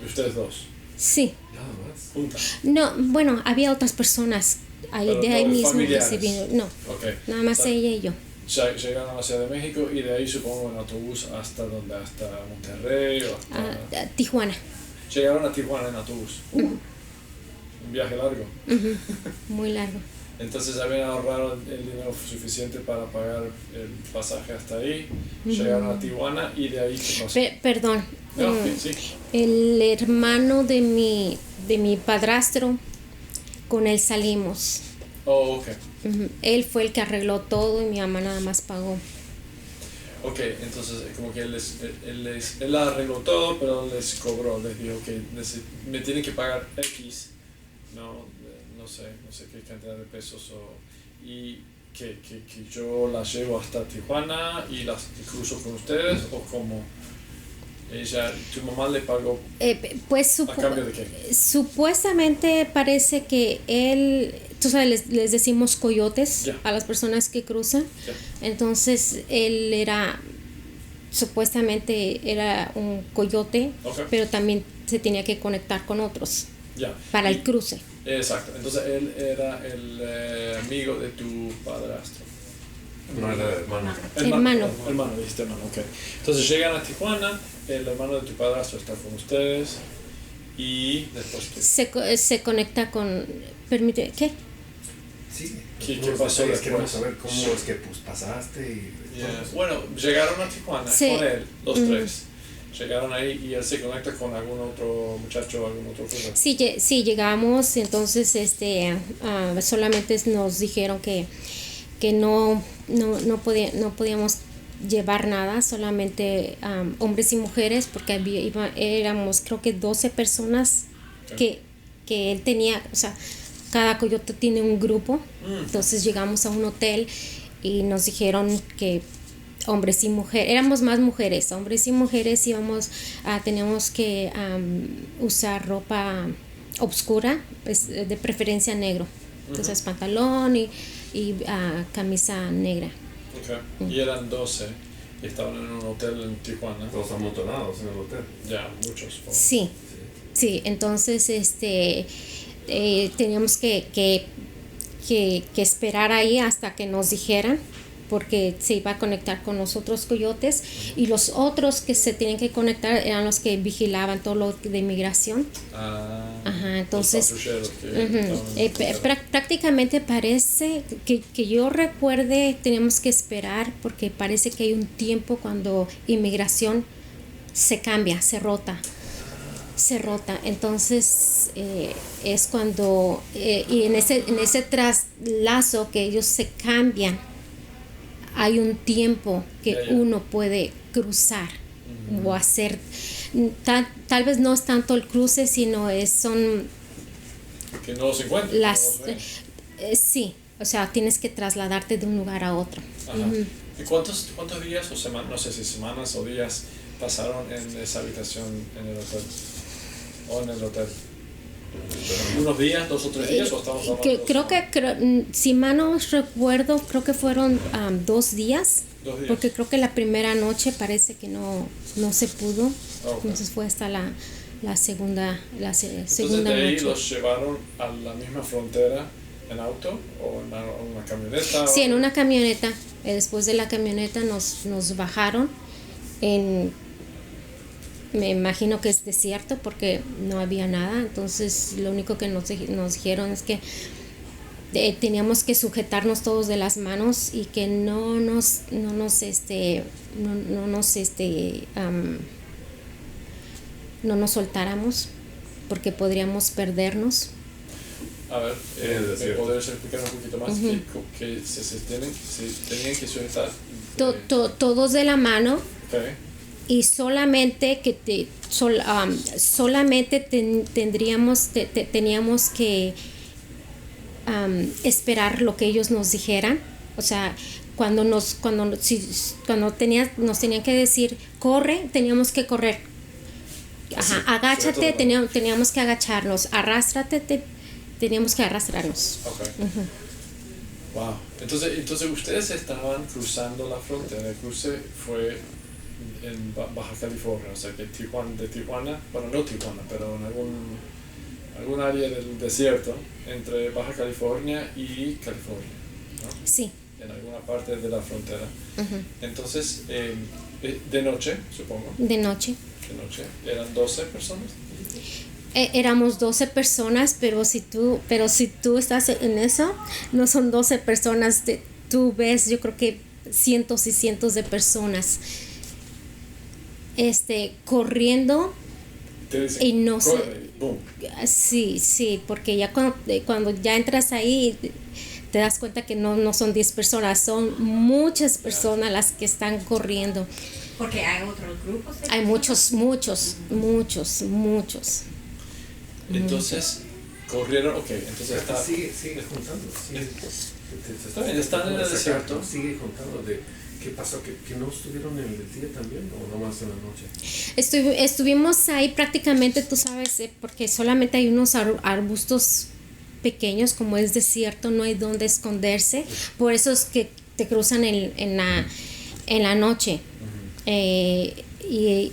Ustedes dos, Sí, Nada más. juntas. no, bueno, había otras personas ahí, Pero de ahí no mismo que familiares. se vino, no, Ok. nada más O sea, ella y yo. Llegaron a la Ciudad de México y de ahí supongo en autobús hasta Monterrey o hasta... A Tijuana. Llegaron a Tijuana en autobús. Un viaje largo. Muy largo. Entonces habían ahorrado el dinero suficiente para pagar el pasaje hasta ahí. Llegaron a Tijuana y de ahí ¿qué pasó? Perdón. No, mm, sí. El hermano de mi padrastro, con él salimos. Oh, ok. Ujú. Él fue el que arregló todo y mi mamá nada más pagó. Ok, entonces como que él arregló todo, pero les cobró, les dijo que me tienen que pagar X, no sé qué cantidad de pesos, y que yo las llevo hasta Tijuana y las cruzo con ustedes, o como tu mamá le pagó Pues a cambio de qué. supuestamente parece que él, tú sabes, les decimos coyotes Ya. a las personas que cruzan. Ya. Entonces él supuestamente era un coyote, Ok. pero también se tenía que conectar con otros Ya. para el cruce. Exacto, entonces él era el amigo de tu padrastro. No era hermano. Hermano. Dijiste hermano, ok. Entonces llegan a Tijuana, el hermano de tu padrastro está con ustedes y después ¿qué? Se conecta con... Permite, ¿qué? Sí. ¿Qué pasó después? Queremos saber cómo es que pasaste y... Yeah. Bueno, llegaron a Tijuana Sí. con él, los tres. llegaron ahí y él se conecta con algún otro muchacho, algún otro cosa. Sí, llegamos, entonces solamente nos dijeron que no podíamos llevar nada, solamente hombres y mujeres, porque éramos creo que 12 personas que él tenía, o sea, cada coyote tiene un grupo. Entonces llegamos a un hotel y nos dijeron que hombres y mujeres, éramos más mujeres, hombres y mujeres teníamos que usar ropa oscura, pues, de preferencia negro. Entonces pantalón y camisa negra. Okay. Y eran 12 y estaban en un hotel en Tijuana. Todos amontonados en el hotel. Ya, muchos. Sí, entonces teníamos que esperar ahí hasta que nos dijeran, porque se iba a conectar con los otros coyotes, y los otros que se tienen que conectar eran los que vigilaban todo lo de inmigración. Entonces prácticamente parece que yo recuerde, tenemos que esperar, porque parece que hay un tiempo cuando inmigración se cambia, se rota. Entonces es cuando y en ese traslazo que ellos se cambian, hay un tiempo que uno puede cruzar o hacer, tal vez no es tanto el cruce, sino son que no se encuentran sí, o sea, tienes que trasladarte de un lugar a otro. ¿Y cuántos días o semanas, no sé si semanas o días pasaron en esa habitación en el hotel? ¿O en el hotel? ¿Unos días, 2 o 3 días? ¿O estamos hablando si mal no recuerdo, creo que fueron 2 días. 2 días. Porque creo que la primera noche parece que no se pudo. Entonces fue hasta la segunda Entonces de ahí noche. los llevaron a la misma frontera en auto o en una camioneta. Sí, en una camioneta. Después de la camioneta nos bajaron me imagino que es desierto porque no había nada. Entonces lo único que nos dijeron es que teníamos que sujetarnos todos de las manos y que no nos soltáramos, porque podríamos perdernos. A ver, ¿me podrías explicar un poquito más que se tenían que sujetar? Todos de la mano. Okay. Y solamente teníamos que esperar lo que ellos nos dijeran. O sea, cuando nos tenían que decir corre, teníamos que correr. Agáchate, teníamos que agacharnos. Arrástrate, teníamos que arrastrarnos. Okay. Wow. Entonces ustedes estaban cruzando la frontera. El cruce fue en Baja California, o sea que de Tijuana, bueno, no Tijuana, pero en algún área del desierto entre Baja California y California, ¿no? Sí. En alguna parte de la frontera. Entonces, de noche, supongo. De noche. ¿Eran 12 personas? Éramos 12 personas, pero si tú estás en eso, no son 12 personas, tú ves, yo creo que cientos y cientos de personas corriendo. Y no corre, boom. Sí, porque ya cuando ya entras ahí te das cuenta que no son 10 personas, son muchas personas las que están corriendo. Porque hay otros grupos. Hay muchos. Entonces corrieron, entonces está. Sigue contando. Está bien, están en el desierto. Sigue contando de qué pasó, que no estuvieron en el día también o nomás en la noche. Estuvimos ahí prácticamente, tú sabes, porque solamente hay unos arbustos pequeños, como es desierto, no hay donde esconderse. Por eso es que te cruzan en la noche. Y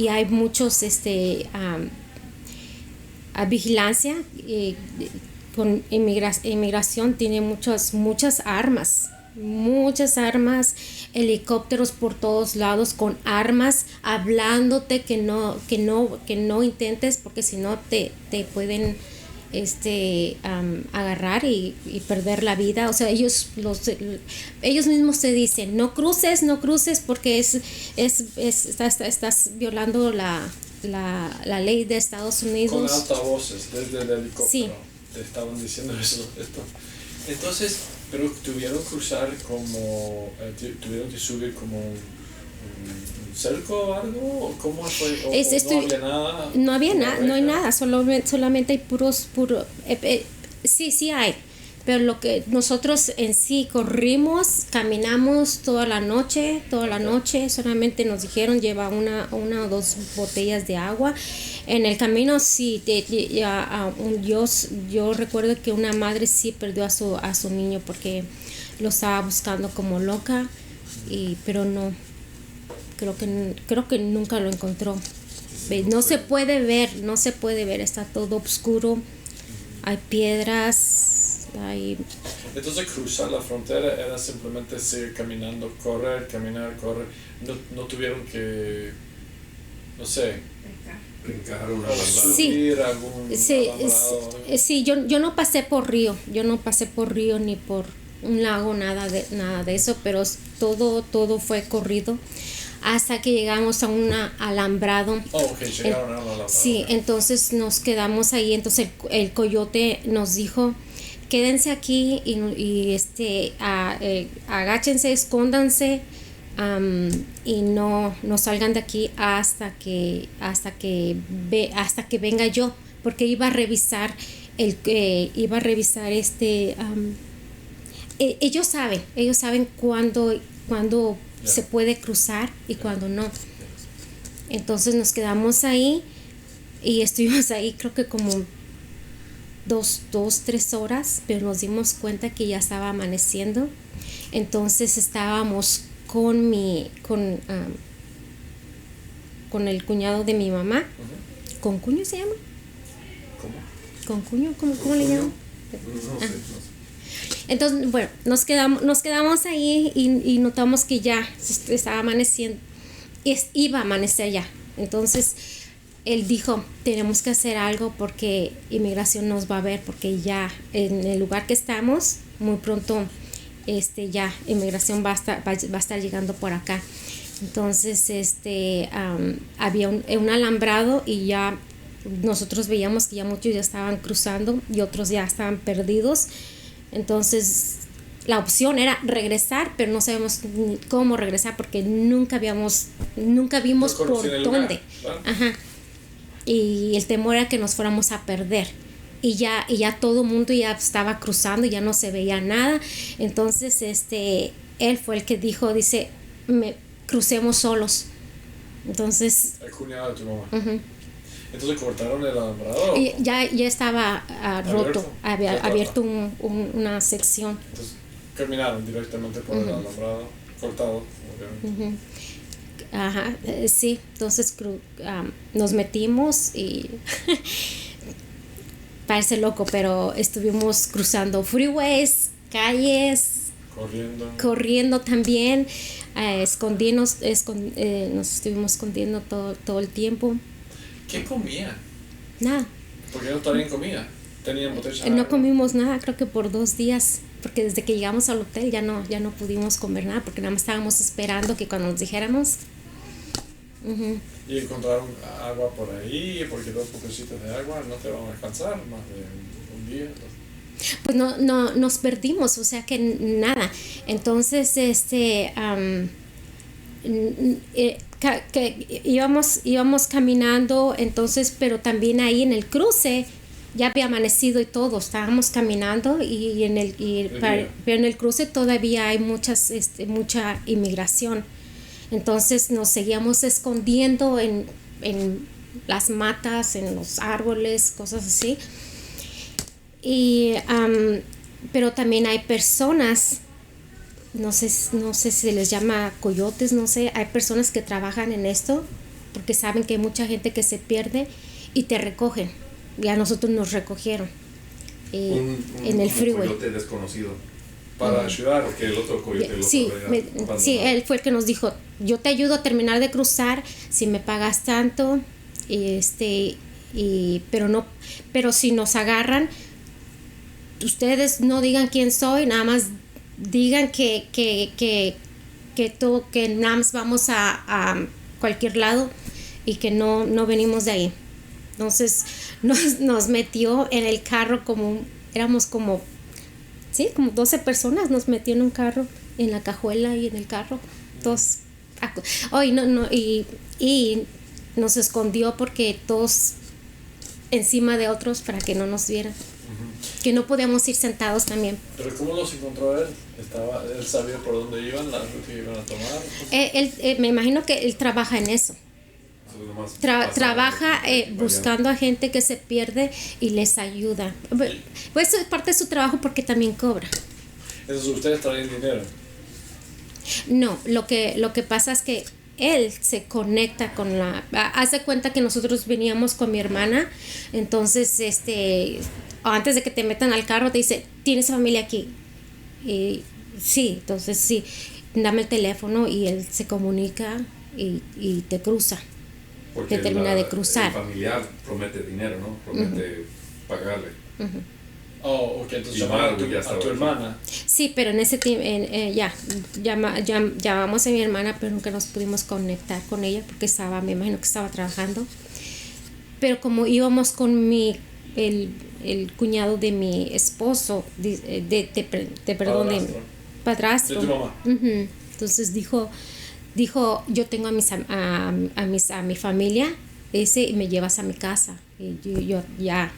hay muchos a vigilancia, con inmigración tiene muchas armas, helicópteros por todos lados con armas, hablándote que no intentes, porque si no te pueden agarrar y perder la vida. O sea, ellos mismos te dicen, no cruces porque estás violando la ley de Estados Unidos. Con altavoces desde el helicóptero. Sí. Te estaban diciendo eso. Entonces, pero tuvieron que cruzar como, tuvieron que subir como un cerco o algo, ¿o cómo fue? ¿O no había nada? No había nada, no hay nada, solamente hay sí hay, pero lo que nosotros en sí corrimos, caminamos toda la noche, solamente nos dijeron lleva una o dos botellas de agua. En el camino sí, yo recuerdo que una madre sí perdió a su niño porque lo estaba buscando como loca, pero no, creo que nunca lo encontró. No se puede ver, está todo oscuro, hay piedras, hay... Entonces cruzar la frontera era simplemente seguir caminando, caminar, correr, no tuvieron que, no sé, brincar una subir algún alambrado. Sí, yo no pasé por río, ni por un lago, nada de eso, pero todo fue corrido hasta que llegamos a un alambrado. Llegaron a un alambrado. Sí, entonces nos quedamos ahí, entonces el coyote nos dijo, quédense aquí y agáchense, escóndanse. Y no salgan de aquí hasta que venga yo, porque iba a revisar ellos saben cuándo se puede cruzar y cuándo no. Entonces nos quedamos ahí y estuvimos ahí creo que como 3 horas, pero nos dimos cuenta que ya estaba amaneciendo. Entonces estábamos con el cuñado de mi mamá. Uh-huh. ¿Concuño se llama? ¿Cómo? ¿Concuño? ¿Cómo le llaman? No sé. Entonces, bueno, nos quedamos ahí y notamos que ya estaba amaneciendo. Iba a amanecer ya. Entonces, él dijo, tenemos que hacer algo porque inmigración nos va a ver, porque ya en el lugar que estamos, muy pronto ya inmigración va a estar llegando por acá. Entonces había un alambrado y ya nosotros veíamos que ya muchos ya estaban cruzando y otros ya estaban perdidos. Entonces la opción era regresar, pero no sabemos cómo regresar porque nunca vimos por dónde. Claro. Ajá. Y el temor era que nos fuéramos a perder. Y ya todo el mundo ya estaba cruzando, ya no se veía nada. Entonces él fue el que dice, crucemos solos. Entonces El cuñado de tu mamá. uh-huh. Entonces cortaron el alambrado. Y ya estaba roto, abierto una sección. Entonces caminaron directamente por el alambrado cortado. Uh-huh. Ajá, sí. Entonces nos metimos y parece loco, pero estuvimos cruzando freeways, calles, corriendo también, nos estuvimos escondiendo todo el tiempo. ¿Qué comían? Nada. Porque no tenían comida. Tenían botellas de No agua. comimos nada, creo que por 2 días, porque desde que llegamos al hotel ya no pudimos comer nada, porque nada más estábamos esperando que cuando nos dijéramos. Uh-huh. Y encontraron agua por ahí, porque 2 botecitos de agua no te van a alcanzar más de un día. Pues no nos perdimos, o sea que nada. Entonces que íbamos caminando, entonces, pero también ahí en el cruce ya había amanecido y todo, estábamos caminando pero en el cruce todavía hay mucha inmigración. Entonces nos seguíamos escondiendo en las matas, en los árboles, cosas así. Pero también hay personas, no sé si se les llama coyotes, no sé, hay personas que trabajan en esto porque saben que hay mucha gente que se pierde y te recogen. Y a nosotros nos recogieron en el freeway. Un coyote desconocido. Para ayudar, porque el otro coyote sí, él fue el que nos dijo, yo te ayudo a terminar de cruzar si me pagas tanto. Y pero si nos agarran, ustedes no digan quién soy, nada más digan que nada más vamos a cualquier lado y que no venimos de ahí. Entonces nos metió en el carro éramos como 12 personas, nos metió en un carro, en la cajuela y en el carro, todos. Y nos escondió porque todos encima de otros para que no nos vieran. Que no podíamos ir sentados también. ¿Pero cómo los encontró él? ¿Él sabía por dónde iban, la ruta que iban a tomar? Me imagino que él trabaja en eso. Trabaja buscando a gente que se pierde y les ayuda. Pues es parte de su trabajo porque también cobra. Entonces ustedes traen dinero. No, lo que pasa es que él se conecta con hace cuenta que nosotros veníamos con mi hermana, entonces antes de que te metan al carro te dice, ¿tienes familia aquí? Sí, entonces sí, dame el teléfono y él se comunica y te cruza. Porque te termina de cruzar. El familiar promete dinero, ¿no? Promete pagarle. Oh, ok, entonces llamaron a tu hermana. Sí, pero en ese tiempo llamamos a mi hermana, pero nunca nos pudimos conectar con ella porque me imagino que estaba trabajando. Pero como íbamos con el cuñado de mi esposo, perdón, de padrastro. De tu mamá. Entonces dijo, yo tengo a mi familia, y me llevas a mi casa. Y yo ya,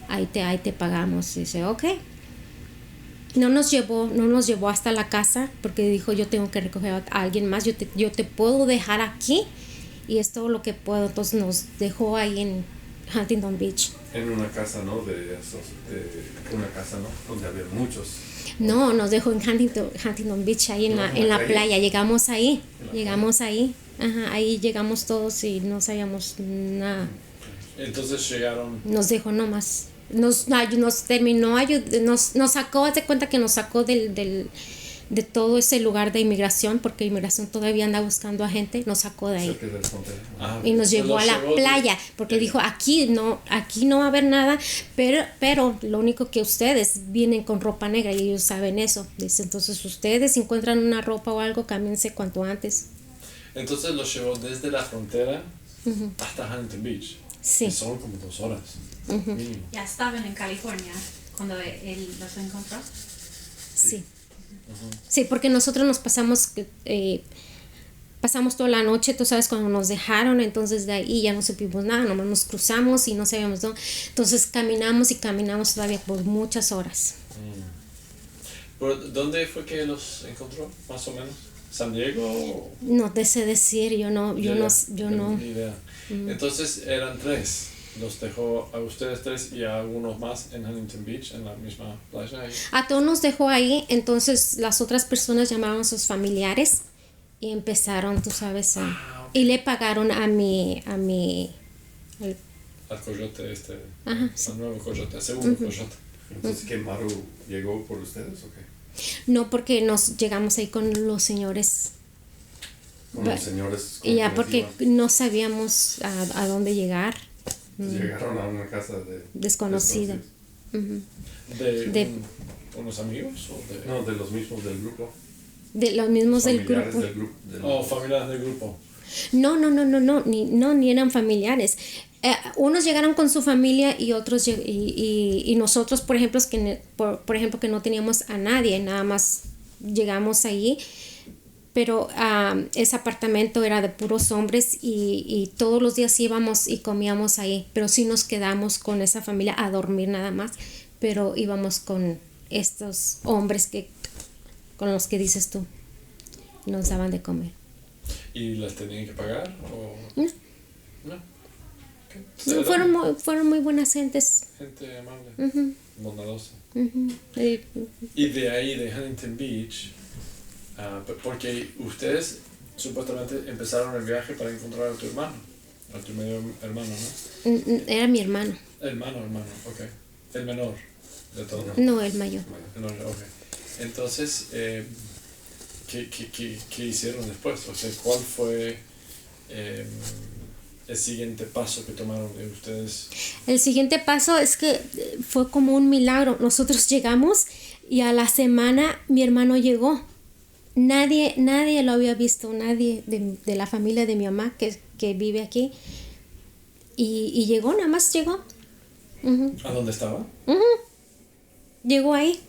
ahí te pagamos. Y dice, ok. No nos llevó hasta la casa porque dijo, yo tengo que recoger a alguien más, yo te puedo dejar aquí y es todo lo que puedo. Entonces nos dejó ahí en Huntington Beach. En una casa, ¿no? Una casa, ¿no? Donde había muchos. No, nos dejó en Huntington Beach, ahí en la playa. Llegamos ahí. Ajá, ahí llegamos todos y no sabíamos nada. Entonces llegaron. Nos dejó nomás. Nos terminó nos sacó, haz de cuenta que nos sacó de todo ese lugar de inmigración, porque inmigración todavía anda buscando a gente, nos sacó de ahí. Y nos llevó a la playa, porque dijo, aquí no va a haber nada, pero lo único que ustedes vienen con ropa negra y ellos saben eso. Dice, entonces ustedes si encuentran una ropa o algo, cámbiense cuanto antes. Entonces los llevó desde la frontera hasta Huntington Beach. Sí. Y son como 2 horas. Mínimo. Ya estaban en California cuando él los encontró. Sí. Sí, porque nosotros nos pasamos toda la noche, tú sabes, cuando nos dejaron, entonces de ahí ya no supimos nada, nomás nos cruzamos y no sabíamos dónde. Entonces caminamos todavía por muchas horas. ¿Por dónde fue que los encontró, más o menos? ¿San Diego? No te sé decir, yo no. Ni idea. Entonces eran 3. Los dejó a ustedes 3 y a algunos más en Huntington Beach, en la misma playa. Ahí. A todos nos dejó ahí, entonces las otras personas llamaron a sus familiares y empezaron, tú sabes, okay. Y le pagaron al coyote Ajá, al nuevo coyote, al segundo coyote. Entonces, ¿qué Maru llegó por ustedes o qué? No, porque nos llegamos ahí con los señores. Con los señores. Y ya porque no sabíamos a dónde llegar. Llegaron a una casa desconocida. ¿De unos amigos? No, de los mismos del grupo. De los mismos del grupo. Familiares del grupo. No, ni eran familiares. Unos llegaron con su familia y otros y nosotros, por ejemplo, que no teníamos a nadie, nada más llegamos ahí. Pero ese apartamento era de puros hombres y todos los días íbamos y comíamos ahí, pero sí nos quedamos con esa familia a dormir nada más, pero íbamos con estos hombres con los que dices tú, nos daban de comer. ¿Y las tenían que pagar? ¿O? No. Okay. No, fueron muy buenas gentes. Gente amable, bondadosa. Y de ahí, de Huntington Beach, porque ustedes supuestamente empezaron el viaje para encontrar a tu hermano, a tu medio hermano, ¿no? Era mi hermano. Hermano, ok. El menor de todos. No, el mayor. Ok. Entonces, ¿qué hicieron después? O sea, ¿cuál fue el siguiente paso que tomaron ustedes? El siguiente paso es que fue como un milagro. Nosotros llegamos y a la semana mi hermano llegó. Nadie lo había visto, nadie de la familia de mi mamá que vive aquí. Y llegó, nada más llegó. Ujú. ¿A dónde estaba? Llegó ahí,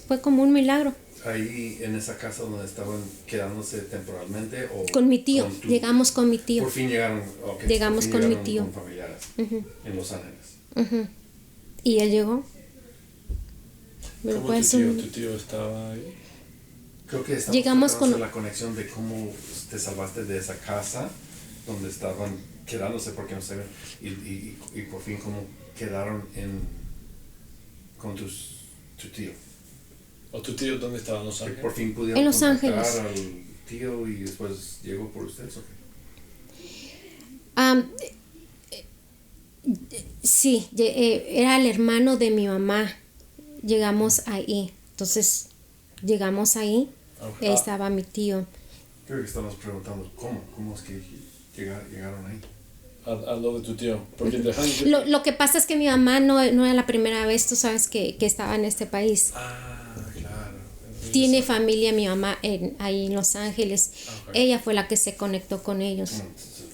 fue como un milagro. Ahí en esa casa donde estaban quedándose temporalmente o Con mi tío, con tu- llegamos con mi tío. Por fin llegaron, ok, Llegamos por fin con mi llegaron tío. con familiares en Los Ángeles. Ujú. Y él llegó. Pero ¿Cómo pues, tu tío estaba ahí? Creo que estamos Llegamos tratando de con- hacer la conexión de cómo te salvaste de esa casa donde estaban quedándose porque no sabían y por fin cómo quedaron con tu tío. ¿O tu tío dónde estaba? ¿En Los Que Ángeles? por fin pudieron En Los contactar Ángeles. al tío y después llegó por ustedes. ¿Ok? Am, sí, era el hermano de mi mamá. Llegamos ahí. Entonces, llegamos ahí. Ok. Estaba mi tío. Creo que estamos preguntando cómo es que llegaron ahí. A lo de tu tío. Porque dejaron... Lo que pasa es que mi mamá no era la primera vez, tú sabes, que estaba en este país. Ah, claro. Tiene familia mi mamá ahí en Los Ángeles. Ok. Ella fue la que se conectó con ellos.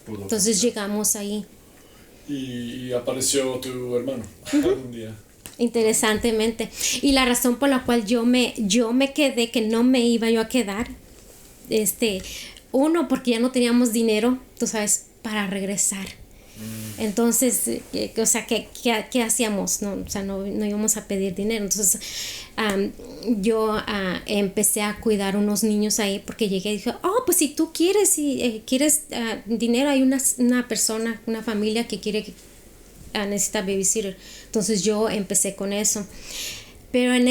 Entonces llegamos ahí. Y apareció tu hermano un día. Interesantemente. Y la razón por la cual yo me quedé, que no me iba yo a quedar, uno, porque ya no teníamos dinero, tú sabes, para regresar. Entonces, o sea, ¿qué hacíamos? No, o sea, no íbamos a pedir dinero. Entonces, yo empecé a cuidar unos niños ahí porque llegué y dije, oh, pues si tú quieres, dinero, hay una persona, una familia que quiere necesita babysitter. Entonces yo empecé con eso. Pero en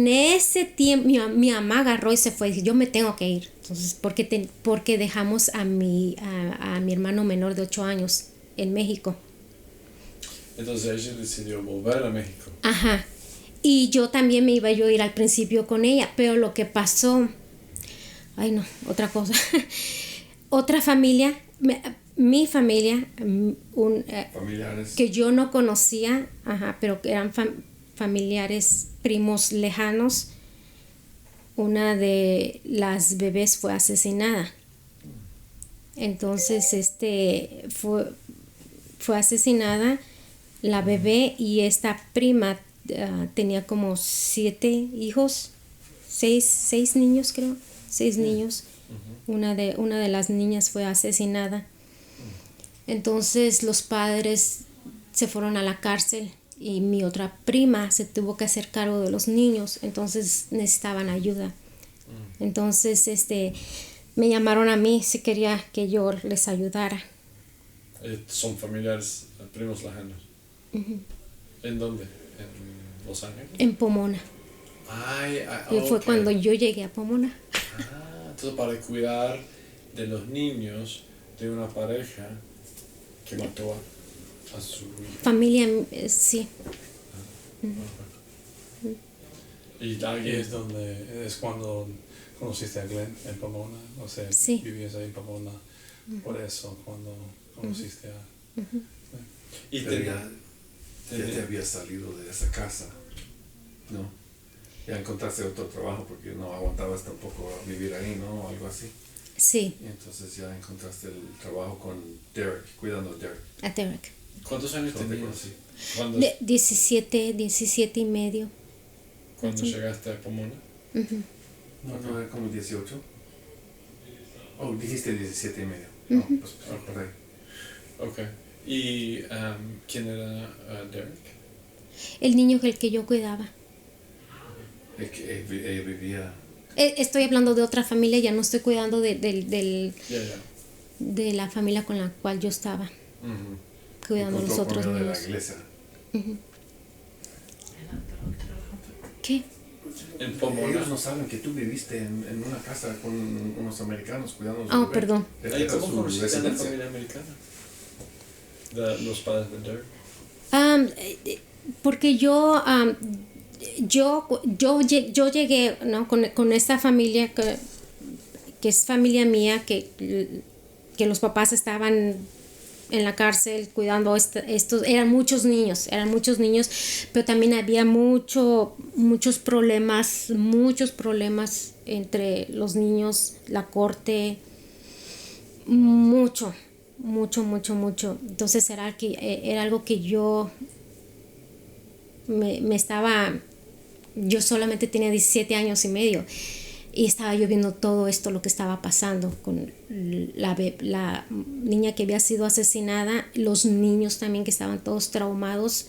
ese tiempo mi mamá agarró y se fue y dijo, yo me tengo que ir. Entonces, porque dejamos a mi hermano menor de 8 años en México. Entonces ella decidió volver a México. Ajá. Y yo también me iba yo a ir al principio con ella, pero lo que pasó, ay no, otra cosa. Otra familia, mi familia, Familiares. que yo no conocía, ajá, pero que eran familiares, primos lejanos, una de las bebés fue asesinada. Entonces, fue asesinada la bebé y esta prima tenía como 7 hijos, 6 niños creo, 6 niños. Una de las niñas fue asesinada. Entonces los padres se fueron a la cárcel y mi otra prima se tuvo que hacer cargo de los niños, entonces necesitaban ayuda. Entonces me llamaron a mí si quería que yo les ayudara. Son familiares, primos lejanos. ¿En dónde? ¿En Los Ángeles? En Pomona. Y fue ok. cuando yo llegué a Pomona. Entonces para cuidar de los niños de una pareja que mató a su hija. Familia, sí. Y Y alguien... es cuando conociste a Glenn en Pomona, o sea, Sí. vivías ahí en Pomona, por eso, cuando conociste a... Y Ya te habías salido de esa casa, ¿no? Ya encontraste otro trabajo porque no aguantabas tampoco vivir ahí, ¿no? Algo así. Sí, Y entonces ya encontraste el trabajo con Derek, cuidando a Derek. a Derek. ¿Cuántos años ¿Dónde tenías conocí? cuando, 17 y medio. cuando llegaste a Pomona? No, era como 18. Oh, dijiste 17 y medio. No, pues por ahí. Ok. ¿Y quién era Derek? El niño el que yo cuidaba. Ella vivía. Estoy hablando de otra familia, ya no estoy cuidando Ya. de la familia con la cual yo estaba cuidando encontró los otros por medio de la niños. iglesia. ¿Qué? En Pomona. Ellos no saben que tú viviste en una casa con unos americanos cuidando a los Ah, bebés. perdón. Esta ¿Y era cómo su conociste a la residencia. familia americana? De los padres de Derek. Porque yo llegué, ¿no? con esta familia que es familia mía, que los papás estaban en la cárcel cuidando estos, eran muchos niños, pero también había muchos problemas entre los niños, la corte, mucho. Entonces era algo que yo yo solamente tenía 17 años y medio y estaba yo viendo todo esto, lo que estaba pasando con la niña que había sido asesinada, los niños también que estaban todos traumados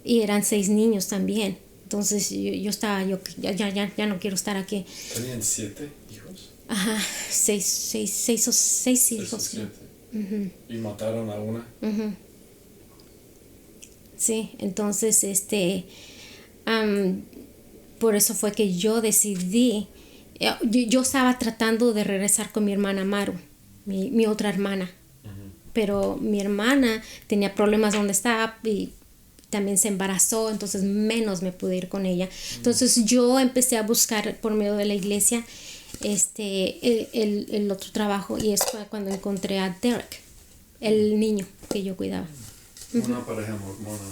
y eran 6 niños también. Entonces yo estaba, ya no quiero estar aquí. ¿Tenían 7 hijos? Ajá, 6 hijos. 6 o 7. Y mataron a una. Sí, entonces por eso fue que yo decidí, yo estaba tratando de regresar con mi hermana Maru, mi otra hermana, pero mi hermana tenía problemas donde estaba y también se embarazó, entonces menos me pude ir con ella. Entonces yo empecé a buscar por medio de la iglesia el otro trabajo, y eso fue cuando encontré a Derek, el niño que yo cuidaba. Una pareja mormona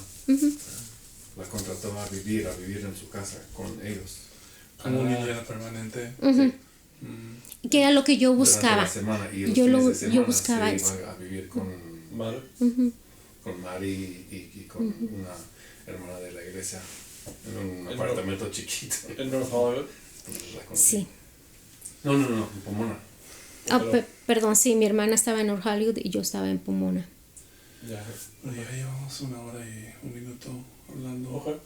la contrató a vivir en su casa con ellos. Como una niñera permanente. Que era lo que yo buscaba. La semana, y los yo fines de semana yo buscaba se eso. iba a vivir con Maru. con Mari y con una hermana de la iglesia en un apartamento chiquito. ¿En North Hollywood? Sí. No, en Pomona. Perdón, sí, mi hermana estaba en North Hollywood y yo estaba en Pomona. Ya. Pero ya llevamos 1 hora y 1 minuto hablando. Okay.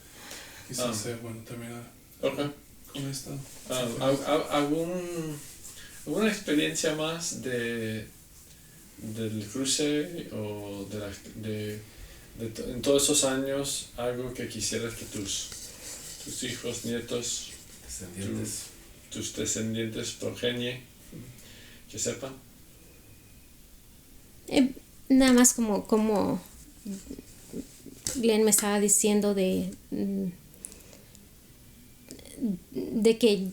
Quizás sea bueno terminar con esto. ¿Alguna experiencia más del cruce o en todos esos años, algo que quisieras que tus hijos, nietos, tus descendientes, progenie, que sepan? Nada más como Glenn me estaba diciendo de que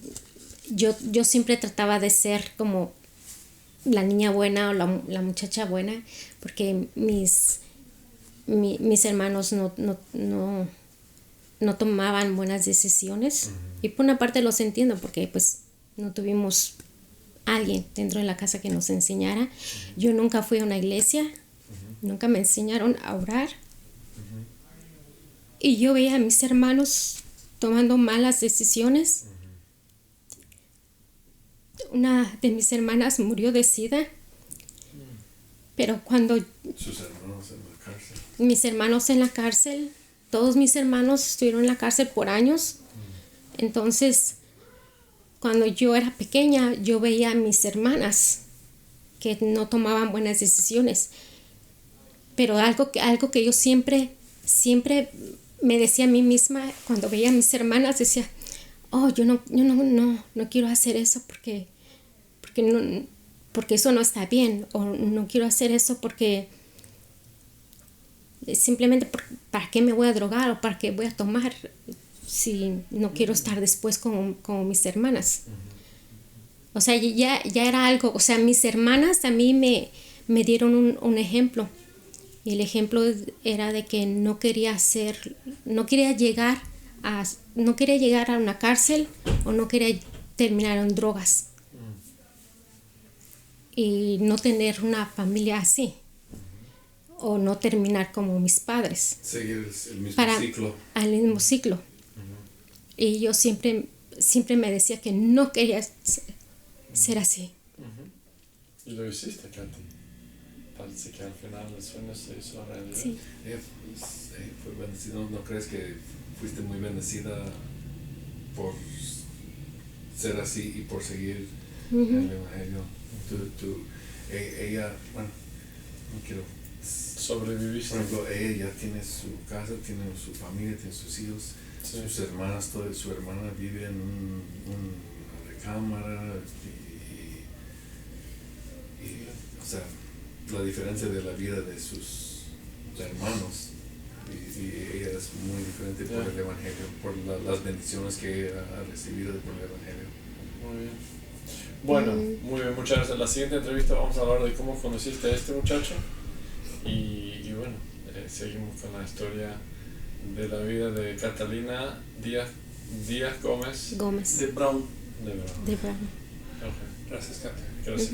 yo siempre trataba de ser como la niña buena o la muchacha buena, porque mis hermanos no tomaban buenas decisiones. Y por una parte los entiendo, porque pues no tuvimos alguien dentro de la casa que nos enseñara. Yo nunca fui a una iglesia, nunca me enseñaron a orar. Y yo veía a mis hermanos tomando malas decisiones. Una de mis hermanas murió de SIDA, pero cuando Sus hermanos en la cárcel. mis hermanos en la cárcel, todos mis hermanos estuvieron en la cárcel por años. Entonces, cuando yo era pequeña, yo veía a mis hermanas que no tomaban buenas decisiones. Pero algo que yo siempre me decía a mí misma, cuando veía a mis hermanas, decía, yo no quiero hacer eso porque eso no está bien, o no quiero hacer eso porque simplemente ¿para qué me voy a drogar o para qué voy a tomar si no quiero estar después como mis hermanas? O sea, ya era algo, o sea, mis hermanas a mí me dieron un ejemplo, y el ejemplo era de que no quería llegar a una cárcel, o no quería terminar en drogas y no tener una familia así, o no terminar como mis padres. Seguir el mismo ciclo. Al mismo ciclo. Y yo siempre me decía que no quería ser así. Y lo hiciste, Katy. Parece que al final el sueño se hizo realidad. Sí. Fue bendecida. ¿No crees que fuiste muy bendecida por ser así y por seguir el evangelio? Ella, bueno, no quiero. Sobreviviste. Por ejemplo, ella ya tiene su casa, tiene su familia, tiene sus hijos, sus hermanas, su hermana vive en una recámara y o sea, la diferencia de la vida de sus hermanos y ella es muy diferente por el evangelio, por las bendiciones que ella ha recibido por el evangelio. Muy bien. Bueno, muy bien, muchas gracias. En la siguiente entrevista vamos a hablar de cómo conociste a este muchacho Y bueno, seguimos con la historia de la vida de Catalina Díaz Gómez Gómez De Brown. de Brown. de Brown. Ok, Gracias, Kate. gracias.